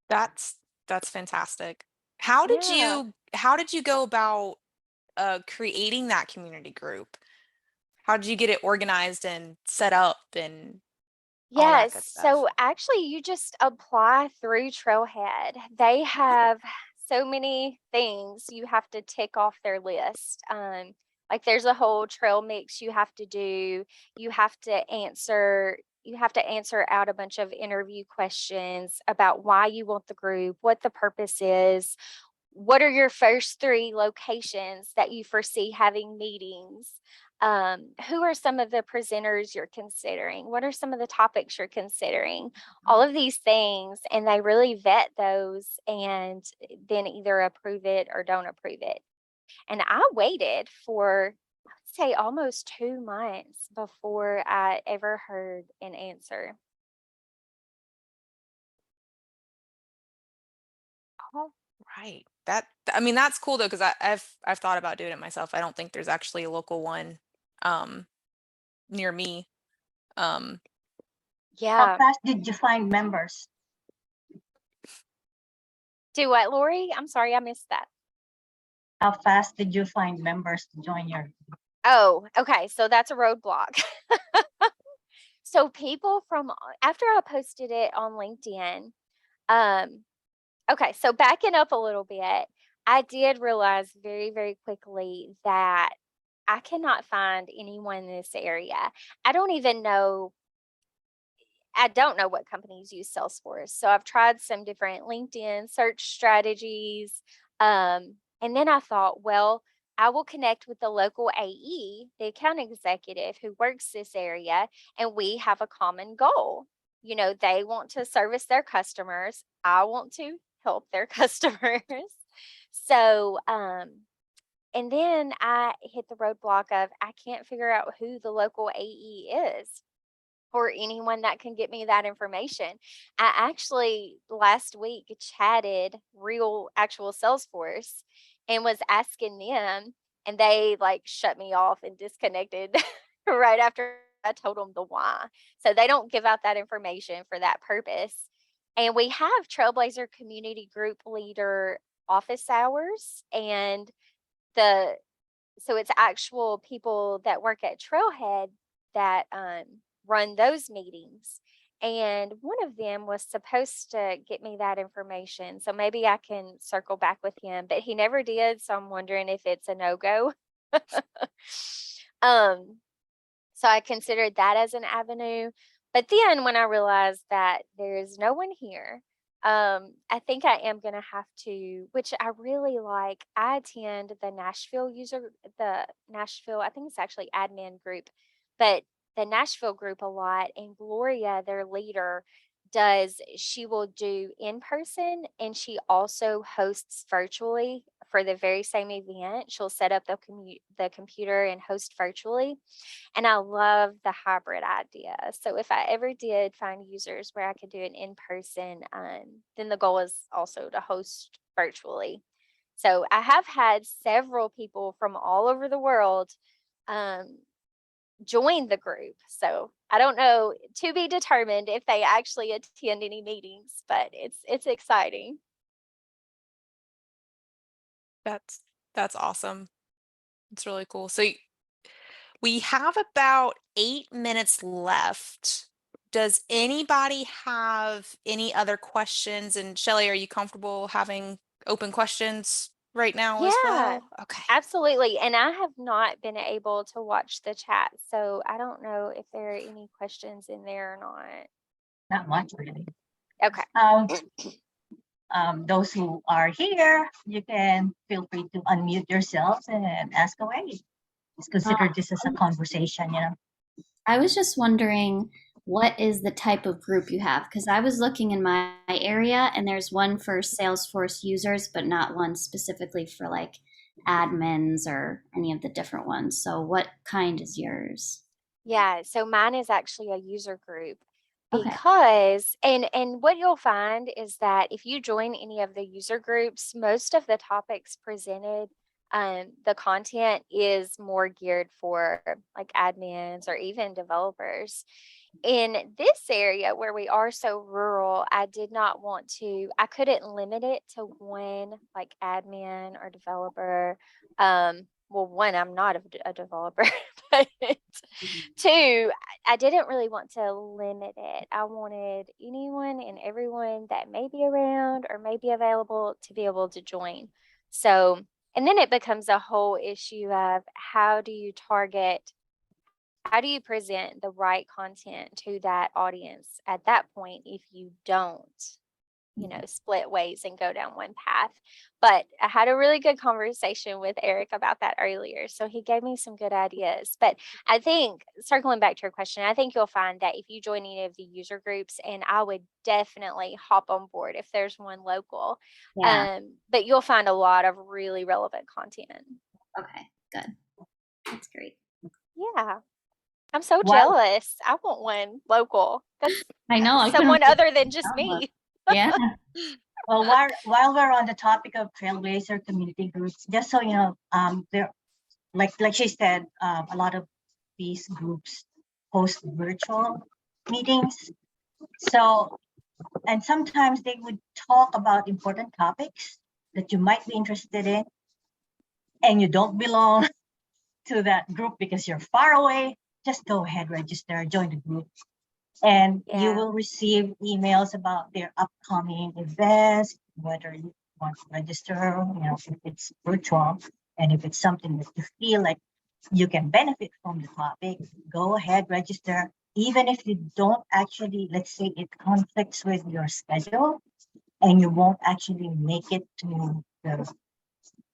That's fantastic. How did Yeah. you go about creating that community group? How did you get it organized and set up and all that Yes. good stuff? So actually, you just apply through Trailhead. They have so many things you have to tick off their list. Like there's a whole trail mix you have to do. You have to answer. You have to answer out a bunch of interview questions about why you want the group, what the purpose is, what are your first 3 locations that you foresee having meetings? Who are some of the presenters you're considering? What are some of the topics you're considering? All of these things, and they really vet those and then either approve it or don't approve it. And I waited for, I'd say, almost 2 months before I ever heard an answer. Oh, right. I mean, that's cool though, because I've thought about doing it myself. I don't think there's actually a local one um near me. Um How Yeah. fast did you find members? Do what, Lori? I'm sorry, I missed that. How fast did you find members to join your? Oh, okay. So that's a roadblock. So people from after I posted it on LinkedIn, okay, so backing up a little bit, I did realize very, very quickly that I cannot find anyone in this area. I don't even know I don't know what companies use Salesforce. So I've tried some different LinkedIn search strategies. And then I thought, well, I will connect with the local AE, the account executive who works this area, and we have a common goal. You know, they want to service their customers. I want to help their customers. So, and then I hit the roadblock of I can't figure out who the local AE is or anyone that can get me that information. I actually last week chatted real actual Salesforce and was asking them, and they like shut me off and disconnected right after I told them the why. So they don't give out that information for that purpose. And we have Trailblazer Community Group Leader office hours, and the so it's actual people that work at Trailhead that run those meetings. And one of them was supposed to get me that information. So maybe I can circle back with him, but he never did. So I'm wondering if it's a no-go. So I considered that as an avenue. But then when I realized that there is no one here, I think I am going to have to, which I really like. I attend the Nashville, I think it's actually admin group, but the Nashville group a lot. And Gloria, their leader, she will do in person, and she also hosts virtually for the very same event. She'll set up the computer and host virtually. And I love the hybrid idea. So if I ever did find users where I could do an in-person, then the goal is also to host virtually. So I have had several people from all over the world join the group. So I don't know, to be determined if they actually attend any meetings, but it's exciting. That's awesome. It's really cool. So we have about 8 minutes left. Does anybody have any other questions? And Shelley, are you comfortable having open questions right now as well? Okay. Absolutely. And I have not been able to watch the chat, so I don't know if there are any questions in there or not. Not much really. Okay. Those who are here, you can feel free to unmute yourselves and ask away. Just consider this as a conversation, you know. I was just wondering, what is the type of group you have? Because I was looking in my area, and there's one for Salesforce users, but not one specifically for like admins or any of the different ones. So what kind is yours? Yeah, so mine is actually a user group Okay. because and what you'll find is that if you join any of the user groups, most of the topics presented, the content is more geared for like admins or even developers. In this area where we are so rural, I couldn't limit it to one like admin or developer. Well, one, I'm not a developer, but two, I didn't really want to limit it. I wanted anyone and everyone that may be around or may be available to be able to join. So, and then it becomes a whole issue of how do you present the right content to that audience at that point if you don't, split ways and go down one path. But I had a really good conversation with Eric about that earlier. So he gave me some good ideas. But I think, circling back to your question, I think you'll find that if you join any of the user groups, and I would definitely hop on board if there's one local, Yeah. but you'll find a lot of really relevant content. Okay, good. That's great. Yeah. I'm so Wow. jealous. I want one local. That's I know. I someone couldn't- other than just me. Yeah. Well, while we're on the topic of Trailblazer community groups, just so you know, there, like she said, a lot of these groups host virtual meetings. So, and sometimes they would talk about important topics that you might be interested in, and you don't belong to that group because you're far away, just go ahead, register, join the group. And you Yeah. will receive emails about their upcoming events, whether you want to register, if it's virtual, and if it's something that you feel like you can benefit from the topic, go ahead, register. Even if you don't actually, let's say it conflicts with your schedule and you won't actually make it to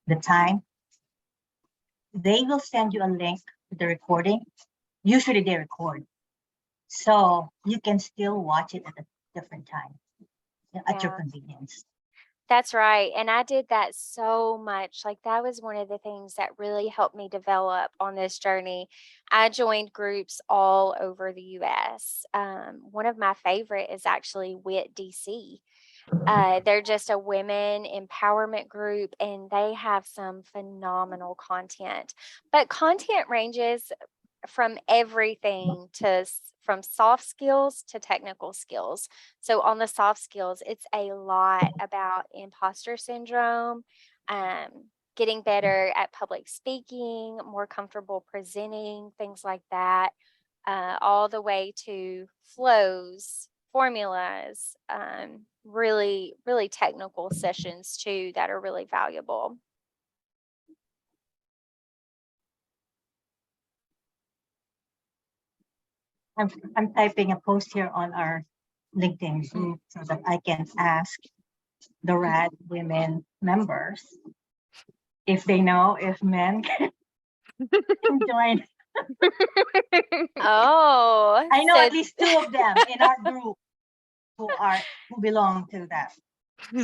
the time, they will send you a link to the recording. Usually they record. So you can still watch it at a different time, at your Yeah. convenience. That's right. And I did that so much. Like that was one of the things that really helped me develop on this journey. I joined groups all over the US. One of my favorite is actually WHDC. They're just a women empowerment group and they have some phenomenal content. But content ranges from everything from soft skills to technical skills. So on the soft skills, it's a lot about imposter syndrome, getting better at public speaking, more comfortable presenting, things like that, all the way to flows, formulas, really, really technical sessions too that are really valuable. I'm typing a post here on our LinkedIn group so that I can ask the RAD women members if they know if men can join. Oh, I know so at least 2 of them in our group who belong to that.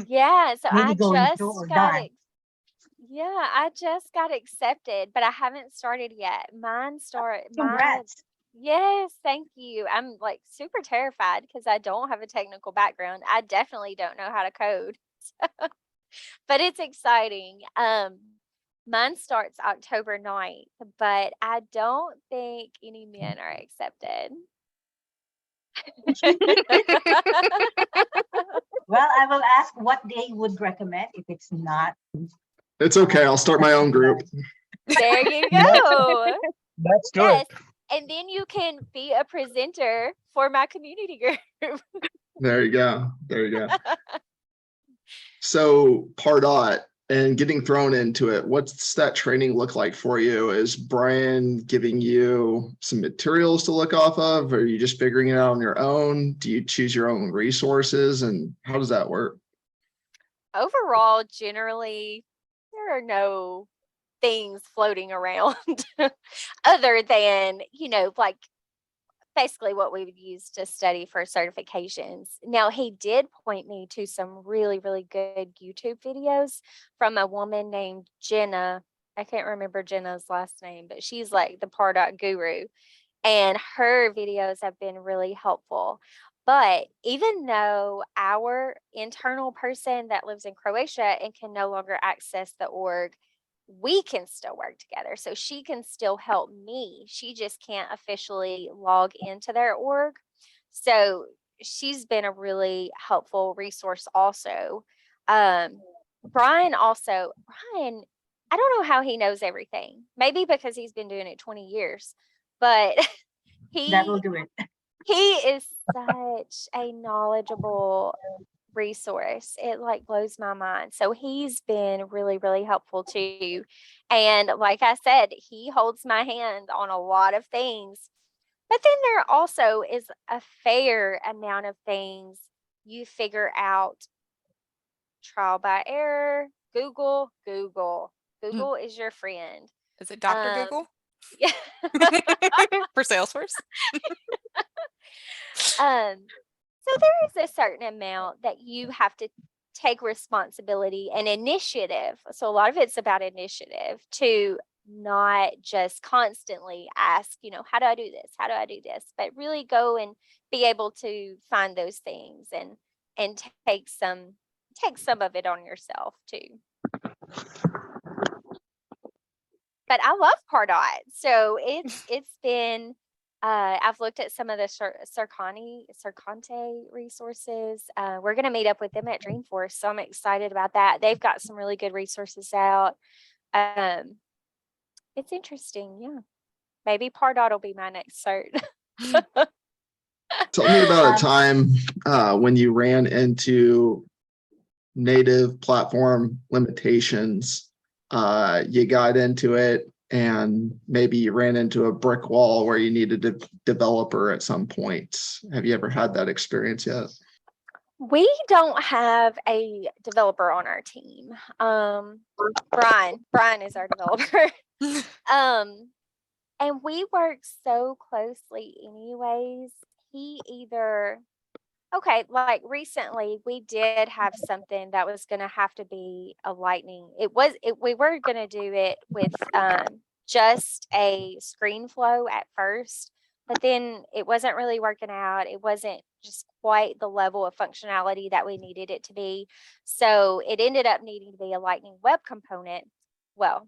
yeah, so Maybe I going just through or got done. yeah, I just got accepted, but I haven't started yet. Mine Congrats. yes, thank you. I'm like super terrified because I don't have a technical background. I definitely don't know how to code. But it's exciting. Mine starts October 9th, but I don't think any men are accepted. Well, I will ask what they would recommend if it's not. It's okay. I'll start my own group. There you go. Let's do Yes. it. And then you can be a presenter for my community group. There you go. There you go. So Pardot and getting thrown into it, what's that training look like for you? Is Brian giving you some materials to look off of? Or are you just figuring it out on your own? Do you choose your own resources? And how does that work? Overall, generally, there are no things floating around other than, like basically what we would use to study for certifications. Now, he did point me to some really, really good YouTube videos from a woman named Jenna. I can't remember Jenna's last name, but she's like the Pardot guru. And her videos have been really helpful. But even though our internal person that lives in Croatia and can no longer access the org, we can still work together. So she can still help me. She just can't officially log into their org. So she's been a really helpful resource also. Brian, I don't know how he knows everything. Maybe because he's been doing it 20 years, but That will do it. he is such a knowledgeable resource. It like blows my mind. So he's been really, really helpful too. And like I said, he holds my hand on a lot of things. But then there also is a fair amount of things you figure out trial by error. Google is your friend. Is it Dr. Google Yeah. for Salesforce? So there is a certain amount that you have to take responsibility and initiative. So a lot of it's about initiative to not just constantly ask, how do I do this? How do I do this? But really go and be able to find those things and take some of it on yourself too. But I love Pardot. So it's been I've looked at some of the Circante resources. We're going to meet up with them at Dreamforce, so I'm excited about that. They've got some really good resources out. It's interesting. Yeah. Maybe Pardot will be my next cert. Tell me about a Um, time when you ran into native platform limitations. You got into it and maybe you ran into a brick wall where you needed a developer at some point. Have you ever had that experience yet? We don't have a developer on our team. Brian is our developer. And we work so closely anyways. Like recently we did have something that was going to have to be a lightning. We were going to do it with just a screen flow at first, but then it wasn't really working out. It wasn't just quite the level of functionality that we needed it to be. So it ended up needing to be a lightning web component. Well,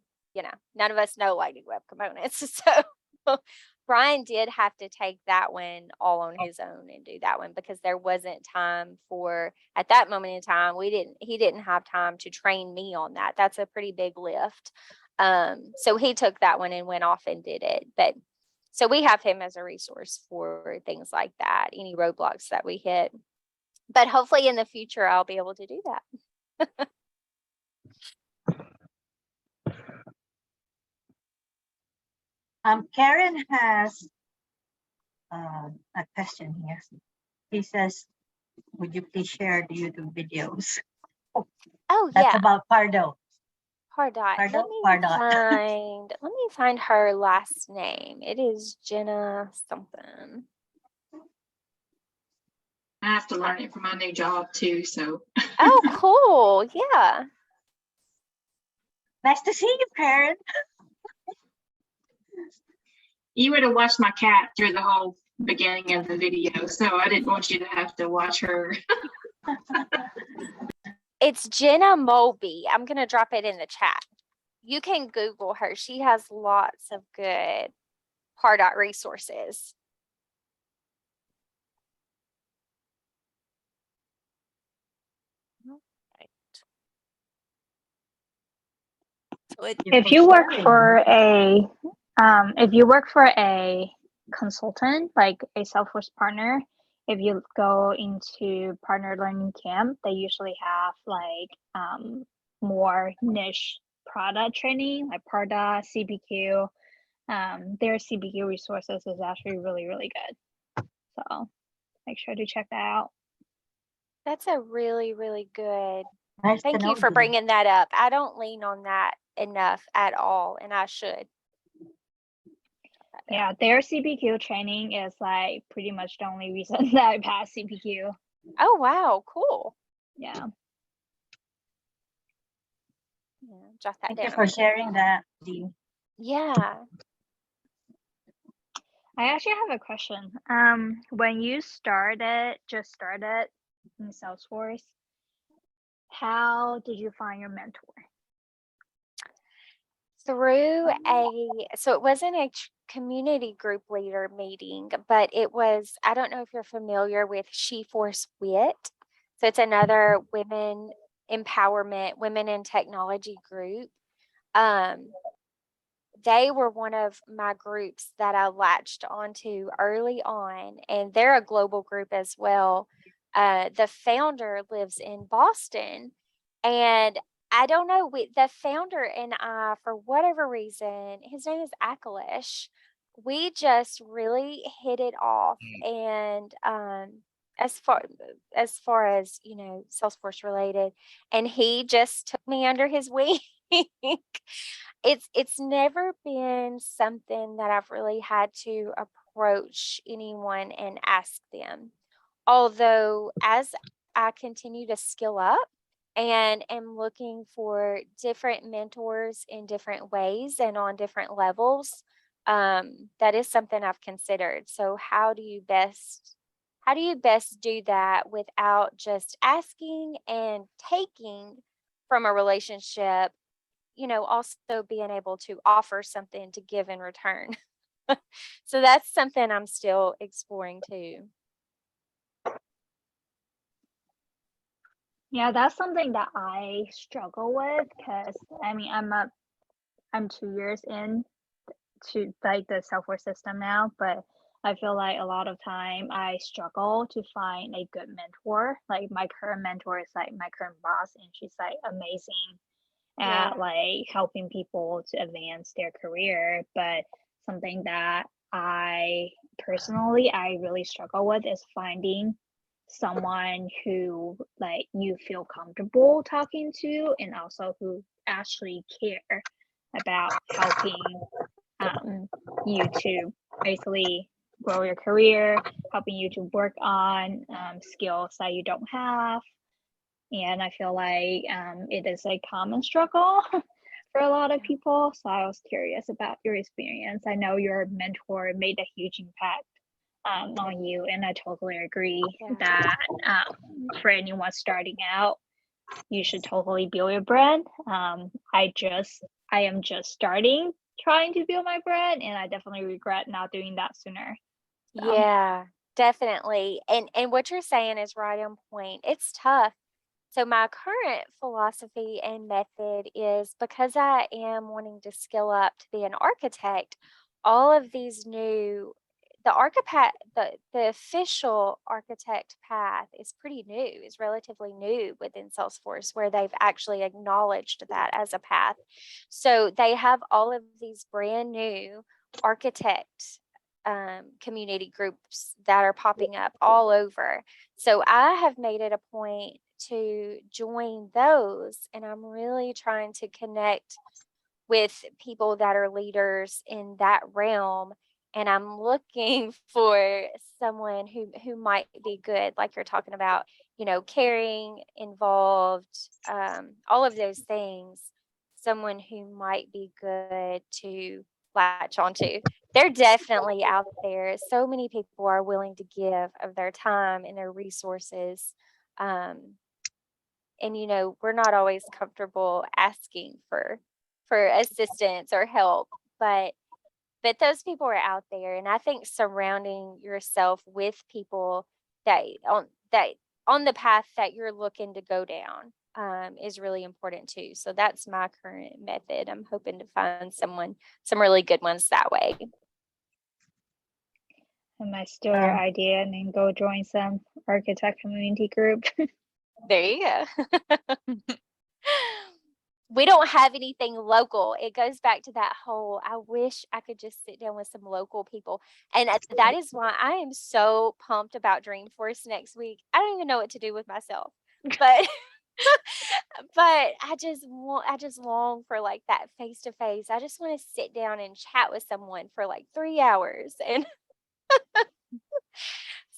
none of us know lightning web components. So Brian did have to take that one all on his own and do that one because there wasn't time at that moment in time, he didn't have time to train me on that. That's a pretty big lift. So he took that one and went off and did it. But so we have him as a resource for things like that, any roadblocks that we hit. But hopefully in the future, I'll be able to do that. Karen has a question here. He says, would you please share the YouTube videos? Oh, That's yeah. about Pardot. Pardot. Let me find her last name. It is Jenna something. I have to learn it for my new job too, so. Oh, cool. Yeah. Nice to see you, Karen. You would have watched my cat through the whole beginning of the video, so I didn't want you to have to watch her. It's Jenna Moby. I'm going to drop it in the chat. You can Google her. She has lots of good Pardot resources. If you work for a consultant, like a Salesforce partner, if you go into partner learning camp, they usually have like more niche product training, like Pardot, CPQ. Their CPQ resources is actually really, really good. So make sure to check that out. That's a really, really good. Nice to Thank know you for you. bringing that up. I don't lean on that enough at all, and I should. Yeah, their CPQ training is like pretty much the only reason that I passed CPQ. Oh, wow. Cool. Yeah. Yeah, jot that Thank down. you for sharing that, Dee. Yeah. I actually have a question. When you just started in Salesforce, how did you find your mentor? So it wasn't a community group leader meeting, but it was, I don't know if you're familiar with SheForce Wit. So it's another women empowerment, women in technology group. They were one of my groups that I latched onto early on, and they're a global group as well. The founder lives in Boston, and I don't know, the founder and I, for whatever reason, his name is Akalish, we just really hit it off. And as far as Salesforce related, and he just took me under his wing. It's never been something that I've really had to approach anyone and ask them. Although as I continue to skill up and am looking for different mentors in different ways and on different levels, that is something I've considered. So how do you best do that without just asking and taking from a relationship, also being able to offer something to give in return? So that's something I'm still exploring too. Yeah, that's something that I struggle with because I mean I'm I'm 2 years in to like the Salesforce system now, but I feel like a lot of time I struggle to find a good mentor. Like my current mentor is like my current boss, and she's like amazing Yeah. at like helping people to advance their career. But something that I personally I really struggle with is finding someone who like you feel comfortable talking to, and also who actually care about helping you to basically grow your career, helping you to work on skills that you don't have. And I feel like it is a common struggle for a lot of people. So I was curious about your experience. I know your mentor made a huge impact on you, and I totally agree Yeah. that for anyone starting out, you should totally build your brand. I am just starting trying to build my brand, and I definitely regret not doing that sooner. So, Yeah, definitely. And what you're saying is right on point. It's tough. So my current philosophy and method is, because I am wanting to skill up to be an architect, all of these new the architect the official architect path is pretty new, is relatively new within Salesforce, where they've actually acknowledged that as a path. So they have all of these brand new architect community groups that are popping up all over. So I have made it a point to join those, and I'm really trying to connect with people that are leaders in that realm. And I'm looking for someone who might be good, like you're talking about, caring, involved, all of those things. Someone who might be good to latch onto. They're definitely out there. So many people are willing to give of their time and their resources. And we're not always comfortable asking for assistance or help, but those people are out there. And I think surrounding yourself with people that on the path that you're looking to go down is really important too. So that's my current method. I'm hoping to find some really good ones that way. and I steal your idea and then go join some architect community group. There you go. We don't have anything local. It goes back to that whole, I wish I could just sit down with some local people. And that is why I am so pumped about Dreamforce next week. I don't even know what to do with myself, but I just long for like that face to face. I just want to sit down and chat with someone for like 3 hours. And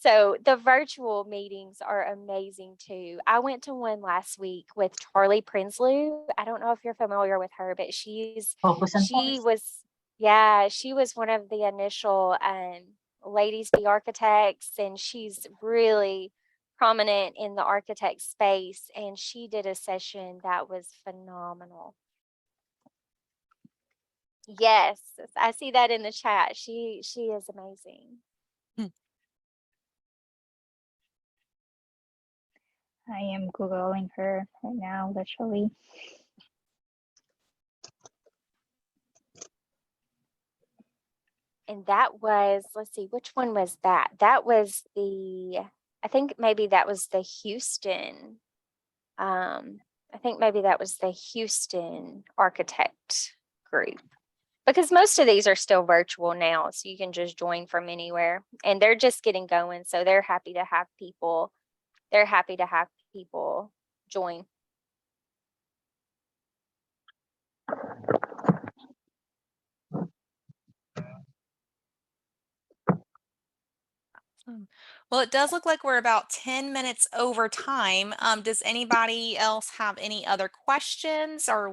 so the virtual meetings are amazing too. I went to one last week with Charlie Prinsloo. I don't know if you're familiar with her, but she was one of the initial ladies be architects, and she's really prominent in the architect space. And she did a session that was phenomenal. Yes, I see that in the chat. She is amazing. I am Googling her right now, literally. And that was, let's see, which one was that? That was I think maybe that was the Houston. I think maybe that was the Houston architect group, because most of these are still virtual now. So you can just join from anywhere, and they're just getting going. So they're happy to have people. They're happy to have people join. Well, it does look like we're about 10 minutes over time. Does anybody else have any other questions? Do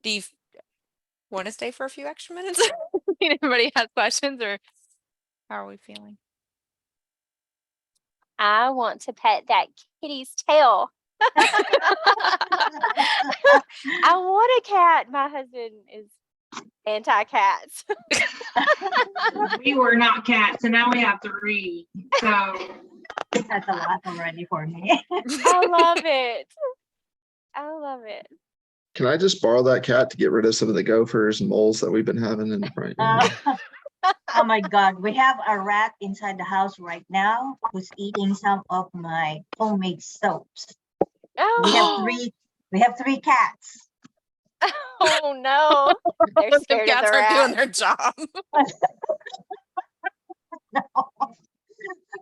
you want to stay for a few extra minutes? Anybody has questions, or how are we feeling? I want to pet that kitty's tail. I want a cat. My husband is anti-cats. We were not cats, and now we have 3. So That's a lot already for me. I love it. I love it. Can I just borrow that cat to get rid of some of the gophers and moles that we've been having in right now? Oh my God, we have a rat inside the house right now who's eating some of my homemade soaps. Oh, We have three cats. oh no. They're The scared of cats the aren't doing rat. their job.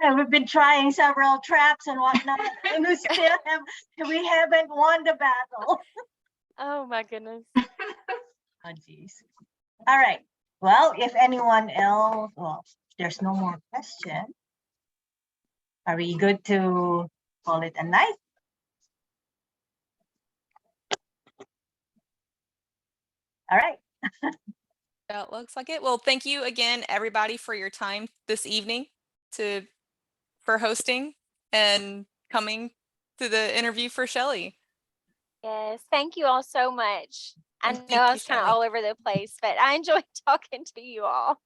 And we've been trying several traps and whatnot, and we haven't won the battle. Oh my goodness. Oh, geez. All right. Well, if anyone else, well, there's no more question. Are we good to call it a night? All right. That looks like it. Well, thank you again, everybody, for your time this evening for hosting and coming to the interview for Shelley. Yes, thank you all so much. I And know thank I you, was kind of Shelley. all over the place, but I enjoyed talking to you all.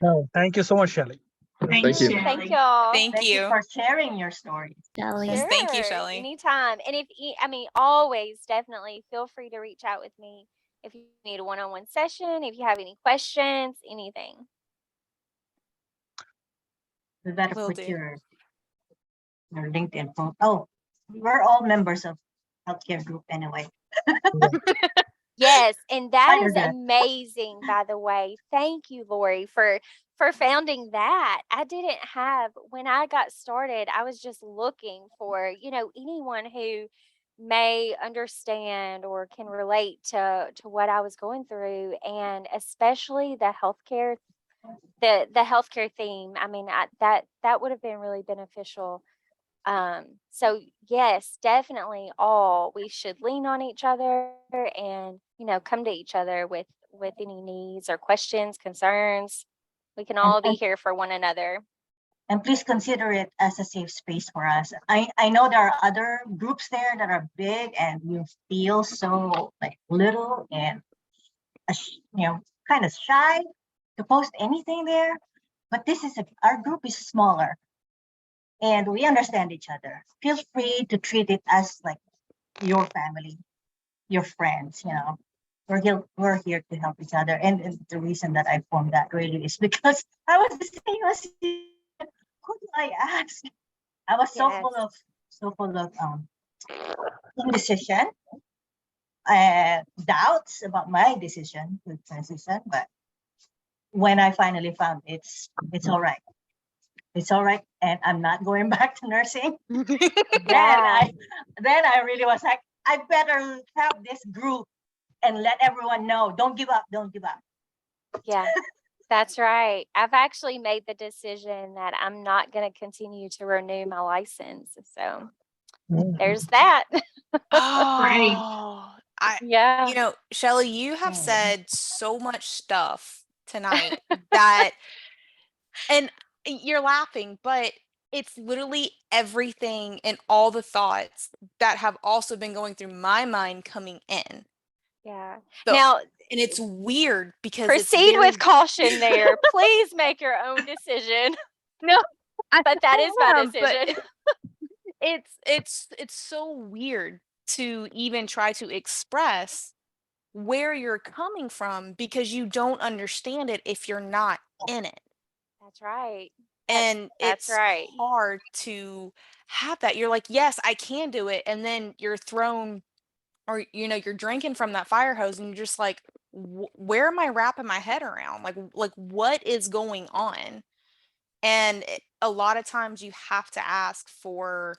Oh, thank you so much, Shelley. Thank you. Shelley. Thank y'all. Thank Thank you you. for sharing your stories. Shelley. Yes, thank you, Sure, Shelley. anytime. And I mean, always definitely feel free to reach out with me if you need a one-on-one session, if you have any questions, anything. We better Will put do. your LinkedIn phone. Oh, we're all members of healthcare group anyway. Yes, and that I is know that. amazing, by the way. Thank you, Lori, for founding that. I didn't have when I got started, I was just looking for, anyone who may understand or can relate to what I was going through, and especially the healthcare healthcare theme. I mean, that would have been really beneficial. So yes, definitely we should lean on each other and, come to each other with any needs or questions, concerns. We can all be here for one another. And please consider it as a safe space for us. I know there are other groups there that are big and you feel so like little and, kind of shy to post anything there. But our group is smaller and we understand each other. Feel free to treat it as like your family, your friends, we're here to help each other. And the reason that I formed that really is because I was the same as you. Who do I ask? I was so full of indecision and doubts about my decision to transition. But when I finally found it's all right. It's all right, and I'm not going back to nursing. Yeah. Then I really was like, I better have this group and let everyone know. Don't give up. Don't give up. Yeah, that's right. I've actually made the decision that I'm not going to continue to renew my license. So there's that. Oh, Yeah. Shelley, you have said so much stuff tonight that, and you're laughing, but it's literally everything and all the thoughts that have also been going through my mind coming in. Yeah. So, Now, and it's weird because proceed with caution there. Please make your own decision. No, but that is my decision. It's so weird to even try to express where you're coming from because you don't understand it if you're not in it. That's right. And That's it's right. hard to have that. You're like, yes, I can do it. And then you're thrown or, you're drinking from that fire hose and you're just like, where am I wrapping my head around? Like what is going on? And a lot of times you have to ask for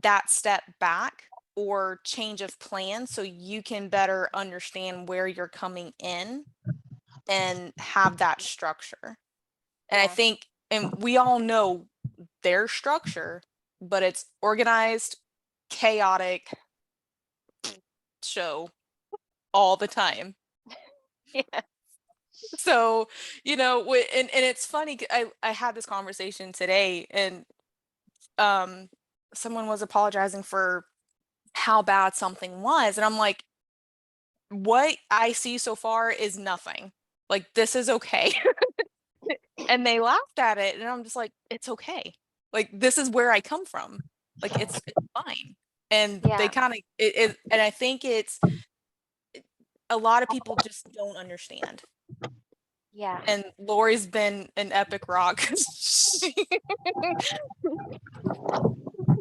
that step back or change of plan so you can better understand where you're coming in and have that structure. And I Yeah. think, and we all know their structure, but it's organized, chaotic show all the time. Yeah. So, and it's funny, I had this conversation today and someone was apologizing for how bad something was. And I'm like, what I see so far is nothing. Like, this is okay. And they laughed at it. And I'm just like, it's okay. Like, this is where I come from. Like, it's fine. And Yeah. they kind of, and I think it's, a lot of people just don't understand. Yeah. And Lori's been an epic rock.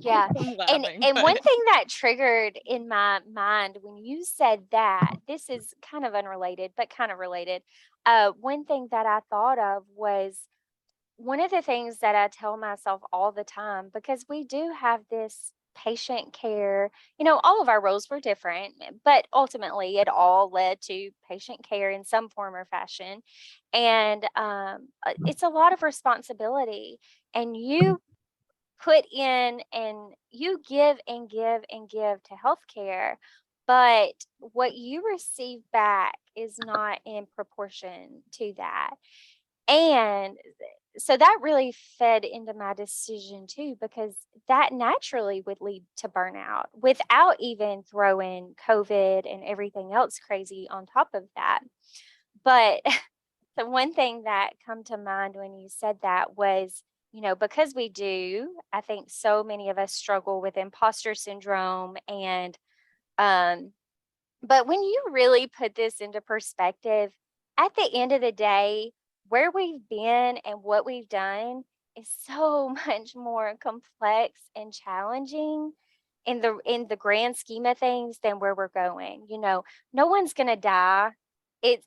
Yeah. I'm And laughing, one but- thing that triggered in my mind when you said that, this is kind of unrelated, but kind of related. One thing that I thought of was one of the things that I tell myself all the time, because we do have this patient care, all of our roles were different, but ultimately it all led to patient care in some form or fashion. And it's a lot of responsibility, and you put in and you give and give and give to healthcare, but what you receive back is not in proportion to that. And so that really fed into my decision too, because that naturally would lead to burnout without even throwing COVID and everything else crazy on top of that. But the one thing that come to mind when you said that was, because we do, I think so many of us struggle with imposter syndrome. And, but when you really put this into perspective, at the end of the day, where we've been and what we've done is so much more complex and challenging in the grand scheme of things than where we're going. No one's going to die.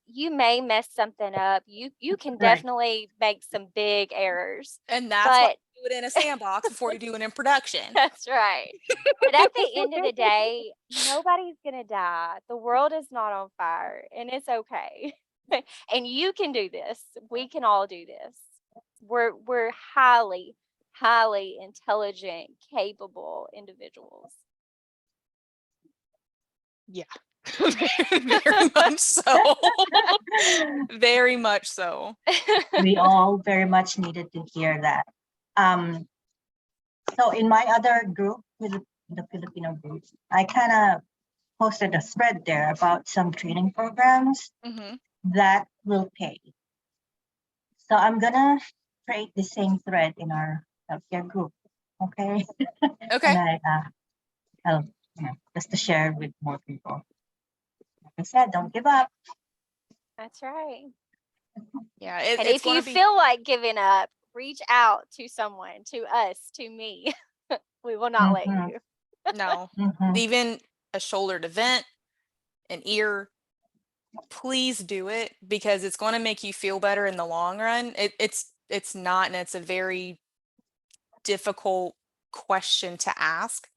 You may mess something up. You can Right. definitely make some big errors. And that's why But you do it in a sandbox before you do it in production. that's right. But at the end of the day, nobody's going to die. The world is not on fire, and it's okay. And you can do this. We can all do this. We're highly, highly intelligent, capable individuals. Yeah. Very much so. Very much so. We all very much needed to hear that. So in my other group, with the Filipino group, I kind of posted a thread there about some training programs Hmm. that will pay. So I'm gonna create the same thread in our healthcare group. Okay. Okay. And I'll, just to share with more people. Like I said, don't give up. That's right. Yeah. And It's if going you to be. feel like giving up, reach out to someone, to us, to me. We will not let Mhm. you. No. Mhm. Even a shoulder to vent, an ear, please do it, because it's going to make you feel better in the long run. It's not, and it's a very difficult question to ask,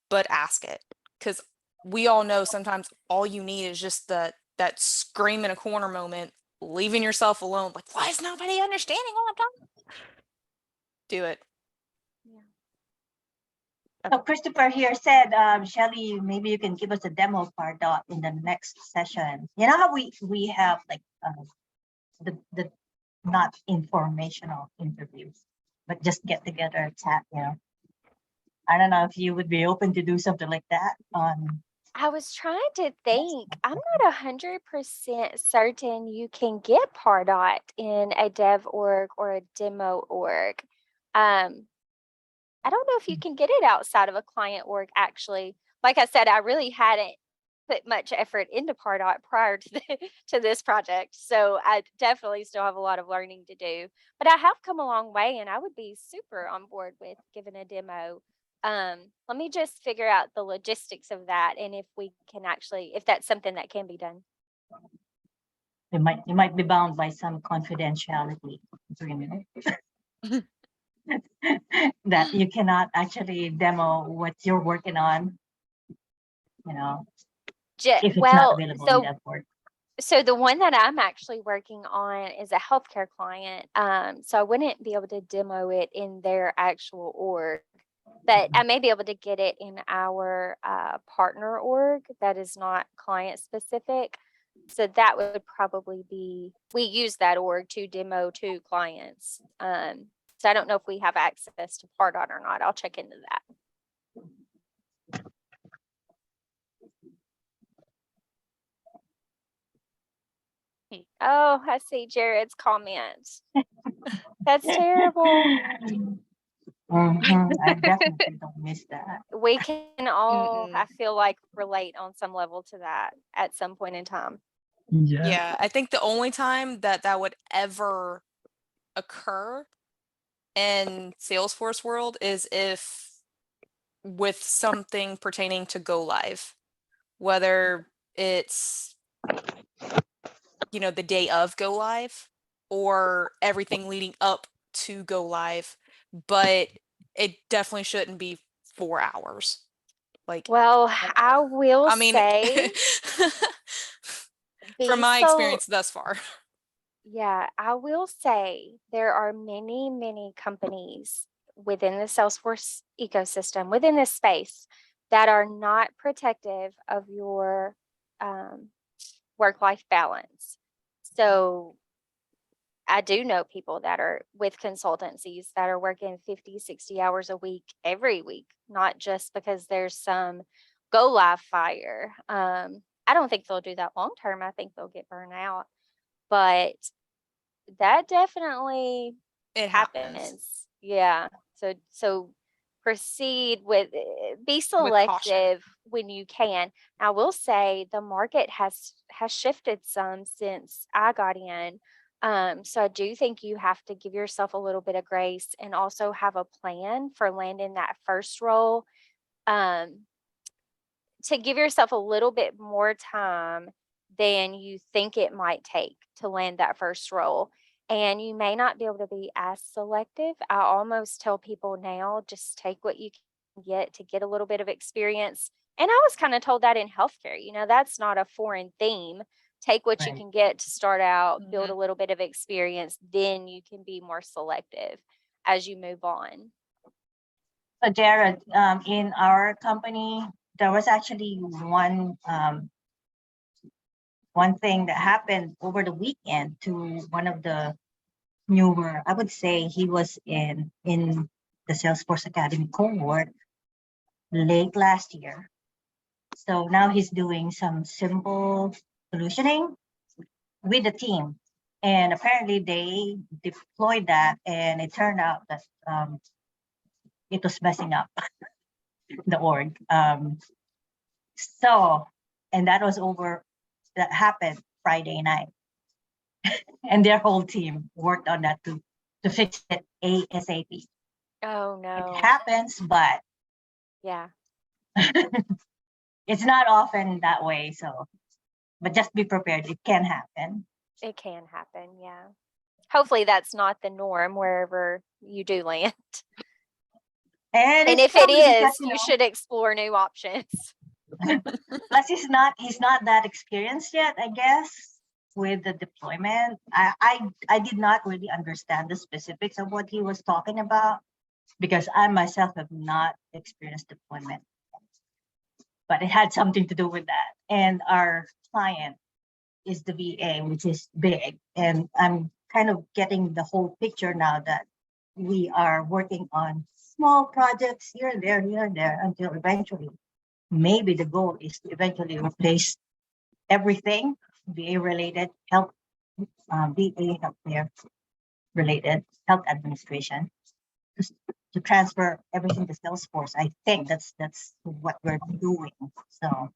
but ask it, because we all know sometimes all you need is just that scream in a corner moment, leaving yourself alone, like, why is nobody understanding what I'm talking about? Do it. So Christopher here said, Shelley, maybe you can give us a demo part in the next session. You know how we have like the not informational interviews, but just get together and chat. I don't know if you would be open to do something like that on. I was trying to think. I'm not 100% certain you can get Pardot in a dev org or a demo org. I don't know if you can get it outside of a client org, actually. Like I said, I really hadn't put much effort into Pardot prior to this project. So I definitely still have a lot of learning to do. But I have come a long way, and I would be super on board with giving a demo. Let me just figure out the logistics of that, and if we can actually, if that's something that can be done. You might be bound by some confidentiality agreement that you cannot actually demo what you're working on. If it's not Well, available in that board. so the one that I'm actually working on is a healthcare client. So I wouldn't be able to demo it in their actual org, but I may be able to get it in our partner org that is not client specific. So that would probably be, we use that org to demo to clients. So I don't know if we have access to Pardot or not. I'll check into that. Oh, I see Jared's comments. That's terrible. I definitely don't miss that. We can all, Mm-mm. I feel like, relate on some level to that at some point in time. Yeah. Yeah, I think the only time that that would ever occur in Salesforce world is if with something pertaining to go live, whether it's, you know, the day of go live or everything leading up to go live, but it definitely shouldn't be 4 hours. Like, Well, I will I mean, say, from be my so, experience thus far. yeah, I will say there are many, many companies within the Salesforce ecosystem, within this space, that are not protective of your work-life balance. So I do know people that are with consultancies that are working 50, 60 hours a week every week, not just because there's some go live fire. I don't think they'll do that long term. I think they'll get burned out. But that definitely It happens. happens Yeah. So proceed with be with caution. selective when you can. I will say the market has shifted some since I got in. So I do think you have to give yourself a little bit of grace and also have a plan for landing that first role. To give yourself a little bit more time than you think it might take to land that first role. And you may not be able to be as selective. I almost tell people now, just take what you can get to get a little bit of experience. And I was kind of told that in healthcare, that's not a foreign theme. Take what you Right. can get to start out, build a little bit of experience, then you can be more selective as you move on. So Jared, in our company, there was actually one thing that happened over the weekend to one of the newer. I would say he was in the Salesforce Academy cohort late last year. So now he's doing some simple solutioning with the team. And apparently they deployed that and it turned out that it was messing up the org. And that happened Friday night. And their whole team worked on that to fix it ASAP. Oh, It no. happens, but Yeah. it's not often that way. But just be prepared. It can happen. It can happen, yeah. Hopefully that's not the norm wherever you do land. And And it's if it probably because, is, you should explore new options. plus he's not that experienced yet, I guess, with the deployment. I did not really understand the specifics of what he was talking about because I myself have not experienced deployment. But it had something to do with that. And our client is the VA, which is big. And I'm kind of getting the whole picture now that we are working on small projects here and there, until eventually, maybe the goal is to eventually replace everything VA related, VA healthcare related, health administration, to transfer everything to Salesforce. I think that's what we're doing. So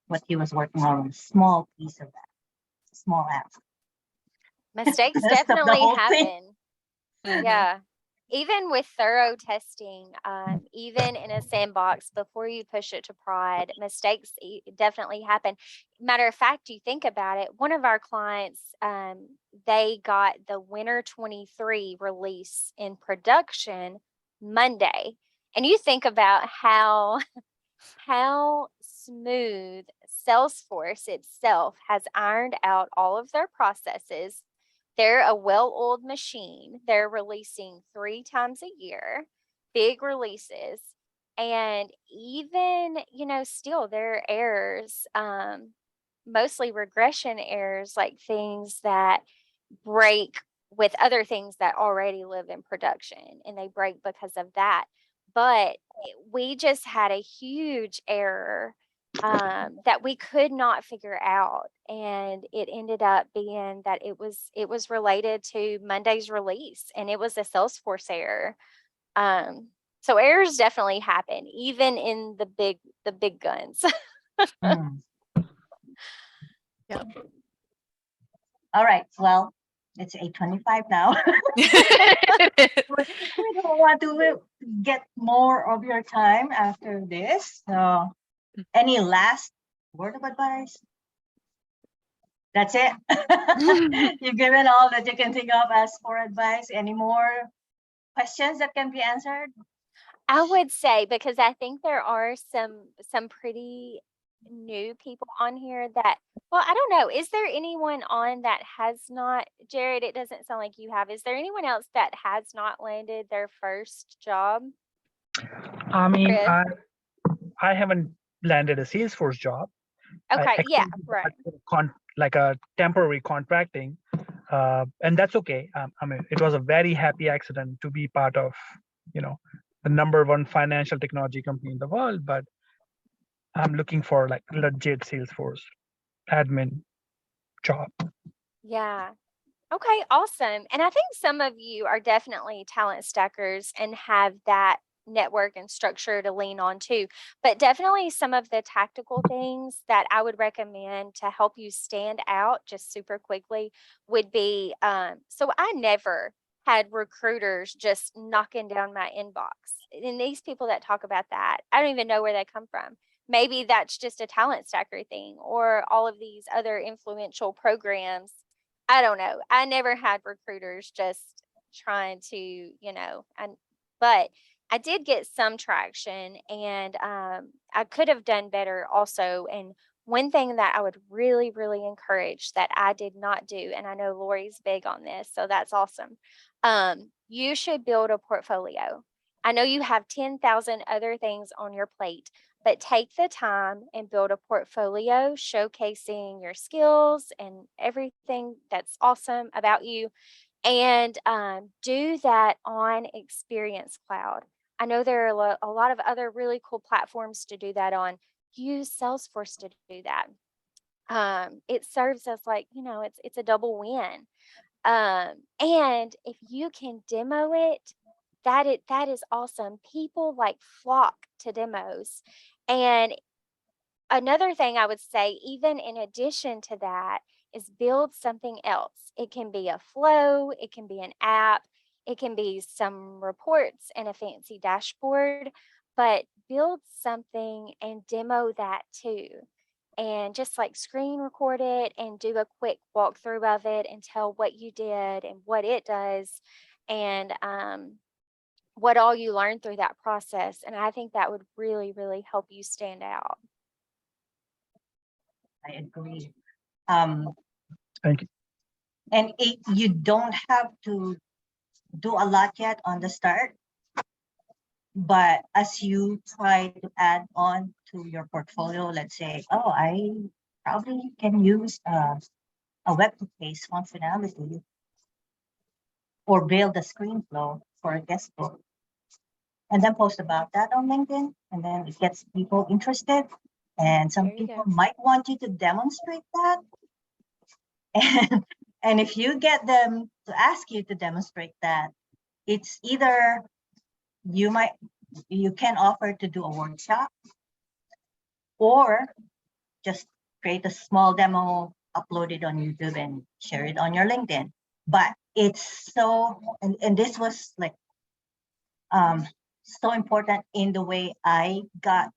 what he was working on, small piece of that, small app. Mistakes Messed up the definitely whole thing. happen. Mhm. Yeah. Even with thorough testing, even in a sandbox, before you push it to prod, mistakes definitely happen. Matter of fact, you think about it, one of our clients, they got the Winter 23 release in production Monday. And you think about how smooth Salesforce itself has ironed out all of their processes. They're a well-oiled machine. They're releasing 3 times a year, big releases. And even, still there are errors, mostly regression errors, like things that break with other things that already live in production and they break because of that. But we just had a huge error that we could not figure out, and it ended up being that it was related to Monday's release, and it was a Salesforce error. So errors definitely happen, even in the big guns. Mm. All right. Well, it's 8:25 now. We don't want to get more of your time after this. So, any last word of advice? That's it. You've given all that you can think of as for advice. Any more questions that can be answered? I would say, because I think there are some pretty new people on here that, well, I don't know. Is there anyone on that has not, Jared, it doesn't sound like you have. Is there anyone else that has not landed their first job? I mean, Chris? I haven't landed a Salesforce job. I Okay, yeah, accepted right. like a temporary contracting, and that's okay. I mean, it was a very happy accident to be part of, the #1 financial technology company in the world. But I'm looking for like legit Salesforce admin job. Yeah. Okay, awesome. And I think some of you are definitely talent stackers and have that network and structure to lean on too. But definitely some of the tactical things that I would recommend to help you stand out just super quickly would be, so I never had recruiters just knocking down my inbox. And these people that talk about that, I don't even know where they come from. Maybe that's just a talent stacker thing, or all of these other influential programs. I don't know. I never had recruiters just trying to, but I did get some traction, and I could have done better also. And one thing that I would really, really encourage that I did not do, and I know Lori's big on this, so that's awesome. You should build a portfolio. I know you have 10,000 other things on your plate, but take the time and build a portfolio showcasing your skills and everything that's awesome about you. And do that on Experience Cloud. I know there are a lot of other really cool platforms to do that on. Use Salesforce to do that. It serves as like, it's a double win. And if you can demo it, that is awesome. People like flock to demos. And another thing I would say, even in addition to that, is build something else. It can be a flow, it can be an app, it can be some reports and a fancy dashboard, but build something and demo that too. And just like screen record it and do a quick walkthrough of it and tell what you did and what it does, and what all you learned through that process. And I think that would really, really help you stand out. I agree. Thank you. And you don't have to do a lot yet on the start, but as you try to add on to your portfolio, let's say, oh, I probably can use a web-to-page functionality or build a screen flow for a guest book, and then post about that on LinkedIn, and then it gets people interested. And some There you people go. might want you to demonstrate that. And if you get them to ask you to demonstrate that, it's either you can offer to do a workshop, or just create a small demo, upload it on YouTube and share it on your LinkedIn. But it's so, and this was like so important in the way I got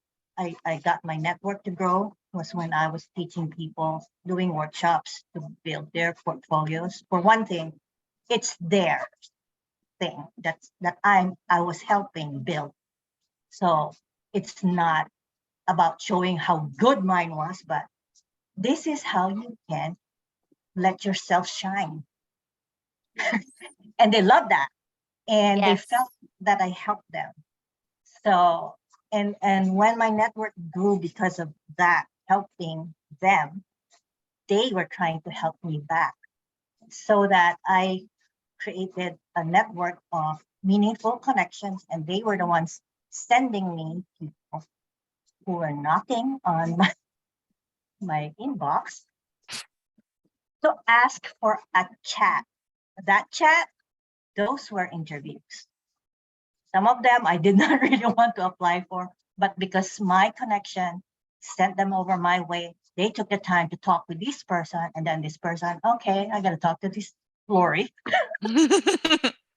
my network to grow, was when I was teaching people, doing workshops to build their portfolios. For one thing, it's their thing that I was helping build. So it's not about showing how good mine was, but this is how you can let yourself shine. And they love that. And they Yes. felt that I helped them. So, and when my network grew because of that, helping them, they were trying to help me back, so that I created a network of meaningful connections, and they were the ones sending me people who were knocking on my inbox to ask for a chat. That chat, those were interviews. Some of them I did not really want to apply for, but because my connection sent them over my way, they took the time to talk with this person, and then this person, okay, I gotta talk to this Lori.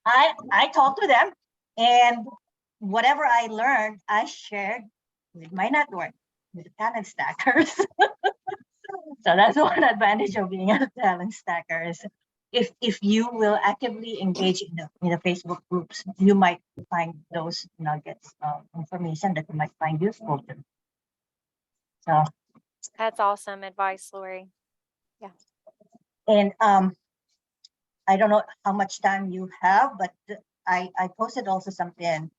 I talked to them, and whatever I learned, I shared with my network, with the talent stackers. So that's one advantage of being a talent stacker is if you will actively engage in the Facebook groups, you might find those nuggets of information that you might find useful to. So, That's awesome advice, Lori. and I don't know how much time you have, but I posted also something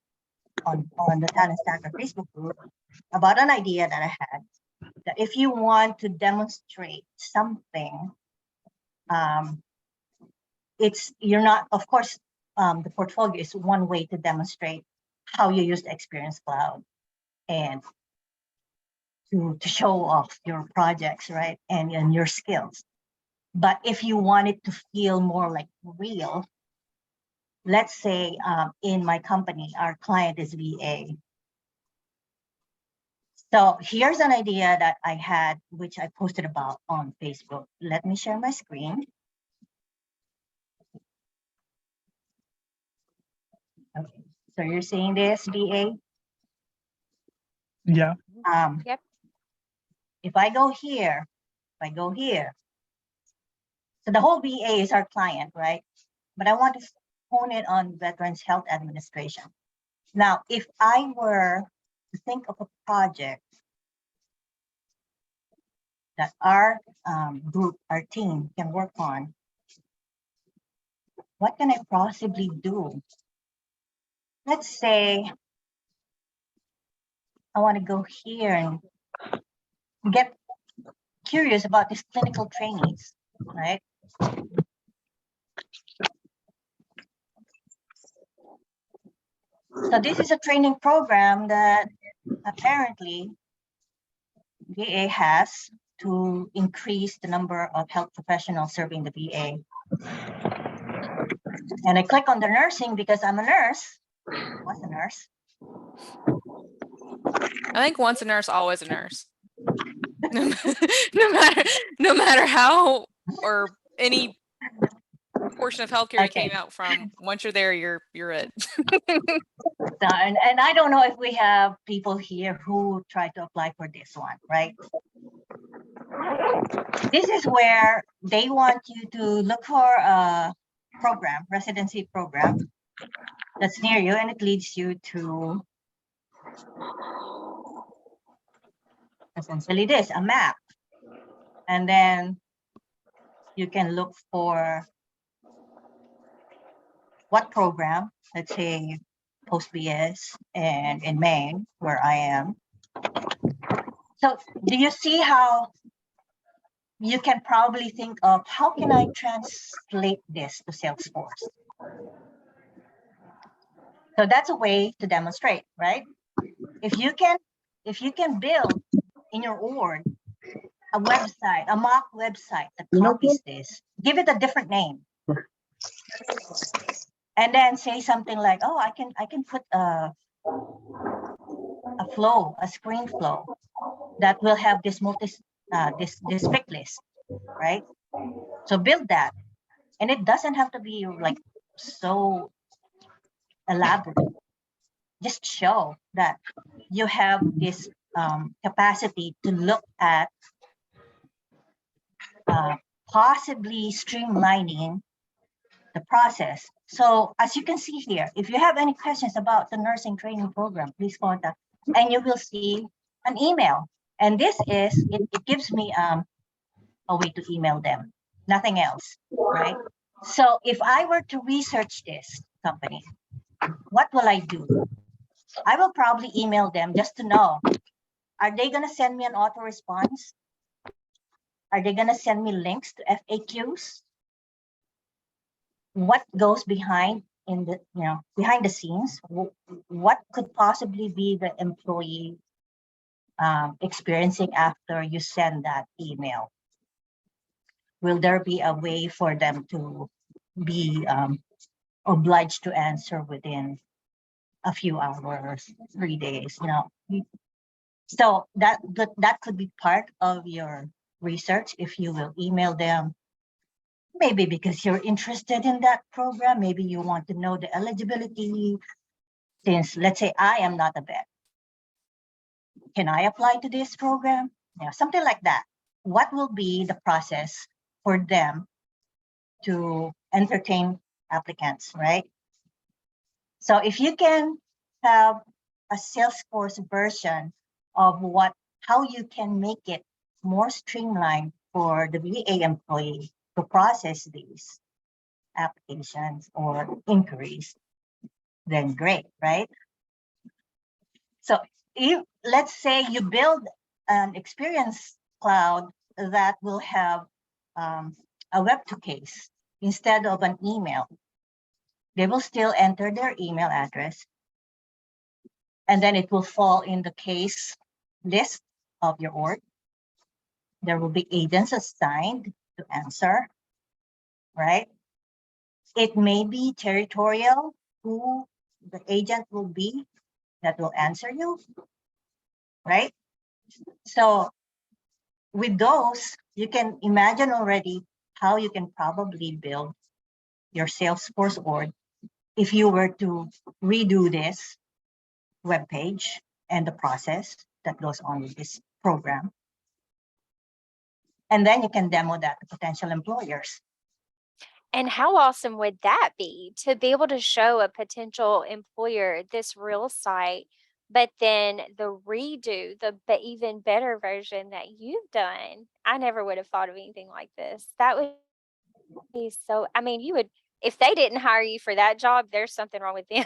on the Talent Stacker Facebook group about an idea that I had, that if you want to demonstrate something, you're not, of course, the portfolio is one way to demonstrate how you use the Experience Cloud and to show off your projects, right? And your skills. But if you want it to feel more like real, let's say in my company, our client is VA. So here's an idea that I had, which I posted about on Facebook. Let me share my screen. Okay, so you're seeing this, VA? Yeah. Yep. If I go here, so the whole VA is our client, right? But I want to hone it on Veterans Health Administration. Now, if I were to think of a project that our group, our team can work on, what can I possibly do? Let's say I want to go here and get curious about these clinical trainees, right? So this is a training program that apparently VA has to increase the number of health professionals serving the VA. And I click on the nursing because I'm a nurse. I was a nurse. I think once a nurse, always a nurse. No matter how or any portion of healthcare you Okay. came out from, once you're there, you're it. So, and I don't know if we have people here who try to apply for this one, right? This is where they want you to look for a program, residency program that's near you, and it leads you to essentially this, a map. And then you can look for what program, let's say post-BS and in Maine, where I am. So do you see how you can probably think of how can I translate this to Salesforce? So that's a way to demonstrate, right? If you can build in your org a website, a mock website that copies this, give it a different name. And then say something like, oh, I can put a flow, a screen flow that will have this this pick list, right? So build that. And it doesn't have to be like so elaborate. Just show that you have this capacity to look at possibly streamlining the process. So as you can see here, if you have any questions about the nursing training program, please contact, and you will see an email. And this is, it gives me a way to email them, nothing else, right? So if I were to research this company, what will I do? I will probably email them just to know, are they gonna send me an auto response? Are they gonna send me links to FAQs? What goes behind behind the scenes? What could possibly be the employee experiencing after you send that email? Will there be a way for them to be obliged to answer within a few hours, 3 days, you know. So that could be part of your research if you will email them. Maybe because you're interested in that program, maybe you want to know the eligibility. Since let's say I am not a vet, can I apply to this program? Yeah, something like that. What will be the process for them to entertain applicants, right? So if you can have a Salesforce version of how you can make it more streamlined for the VA employee to process these applications or inquiries, then great, right? So let's say you build an experience cloud that will have a web to case instead of an email. They will still enter their email address, and then it will fall in the case list of your org. There will be agents assigned to answer, right? It may be territorial who the agent will be that will answer you, right? So with those, you can imagine already how you can probably build your Salesforce org if you were to redo this web page and the process that goes on with this program. And then you can demo that to potential employers. And how awesome would that be to be able to show a potential employer this real site, but then the redo, the even better version that you've done? I never would have thought of anything like this. That would be so, I mean, you would, if they didn't hire you for that job, there's something wrong with them.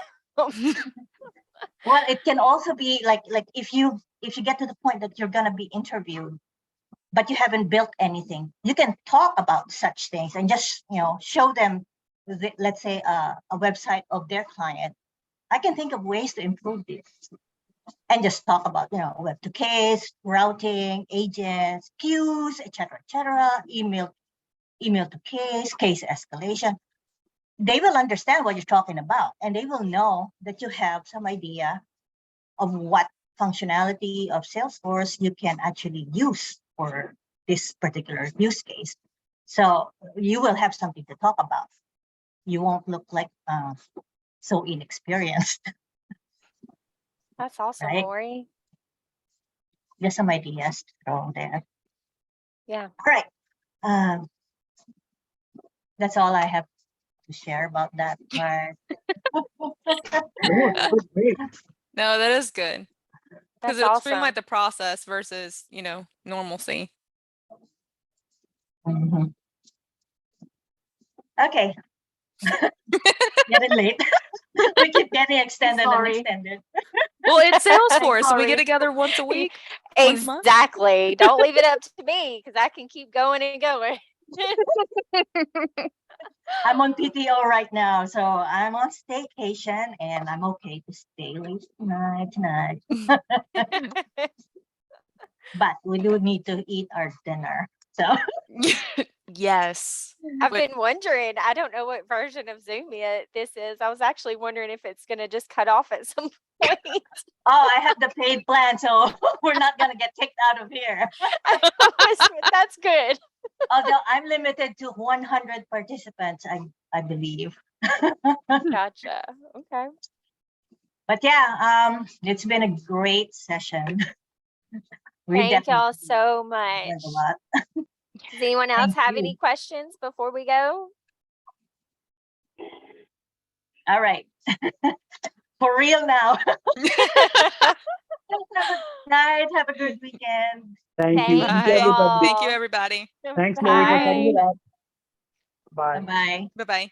Well, it can also be like if you get to the point that you're gonna be interviewed, but you haven't built anything, you can talk about such things and just, you know, show them, let's say a website of their client. I can think of ways to improve this, and just talk about, you know, web to case, routing, agents, queues, etc., email to case escalation. They will understand what you're talking about, and they will know that you have some idea of what functionality of Salesforce you can actually use for this particular use case. So you will have something to talk about. You won't look like so inexperienced. That's awesome, Right? Lori. Just some ideas to throw there. Yeah. All right. That's all I have to share about that part. No, that is good. Because That's it's pretty awesome. like the process versus, you know, normalcy. Mhm. Okay. Getting late. We keep getting extended and Sorry. extended. Well, it's Salesforce. So we Sorry. get together once a week. once a month. Exactly. Don't leave it up to me because I can keep going and going. I'm on PTO right now, so I'm on staycation, and I'm okay to stay late tonight. But we do need to eat our dinner. So Yes. I've Wait. been wondering, I don't know what version of Zoom this is. I was actually wondering if it's going to just cut off at some point. I have the paid plan, so we're not gonna get kicked out of here. That's good. Although I'm limited to 100 participants, I believe. Gotcha. Okay. But yeah, it's been a great session. Thank y'all definitely so learned much. a lot. Does anyone else Thank have you. any questions before we go? All right. For real now. Have a good night. Have a good weekend. Thank you. Thank Bye. y'all. Thank you, everybody. Thanks, Lori, for setting it Bye. up. Bye. Bye-bye. Bye-bye.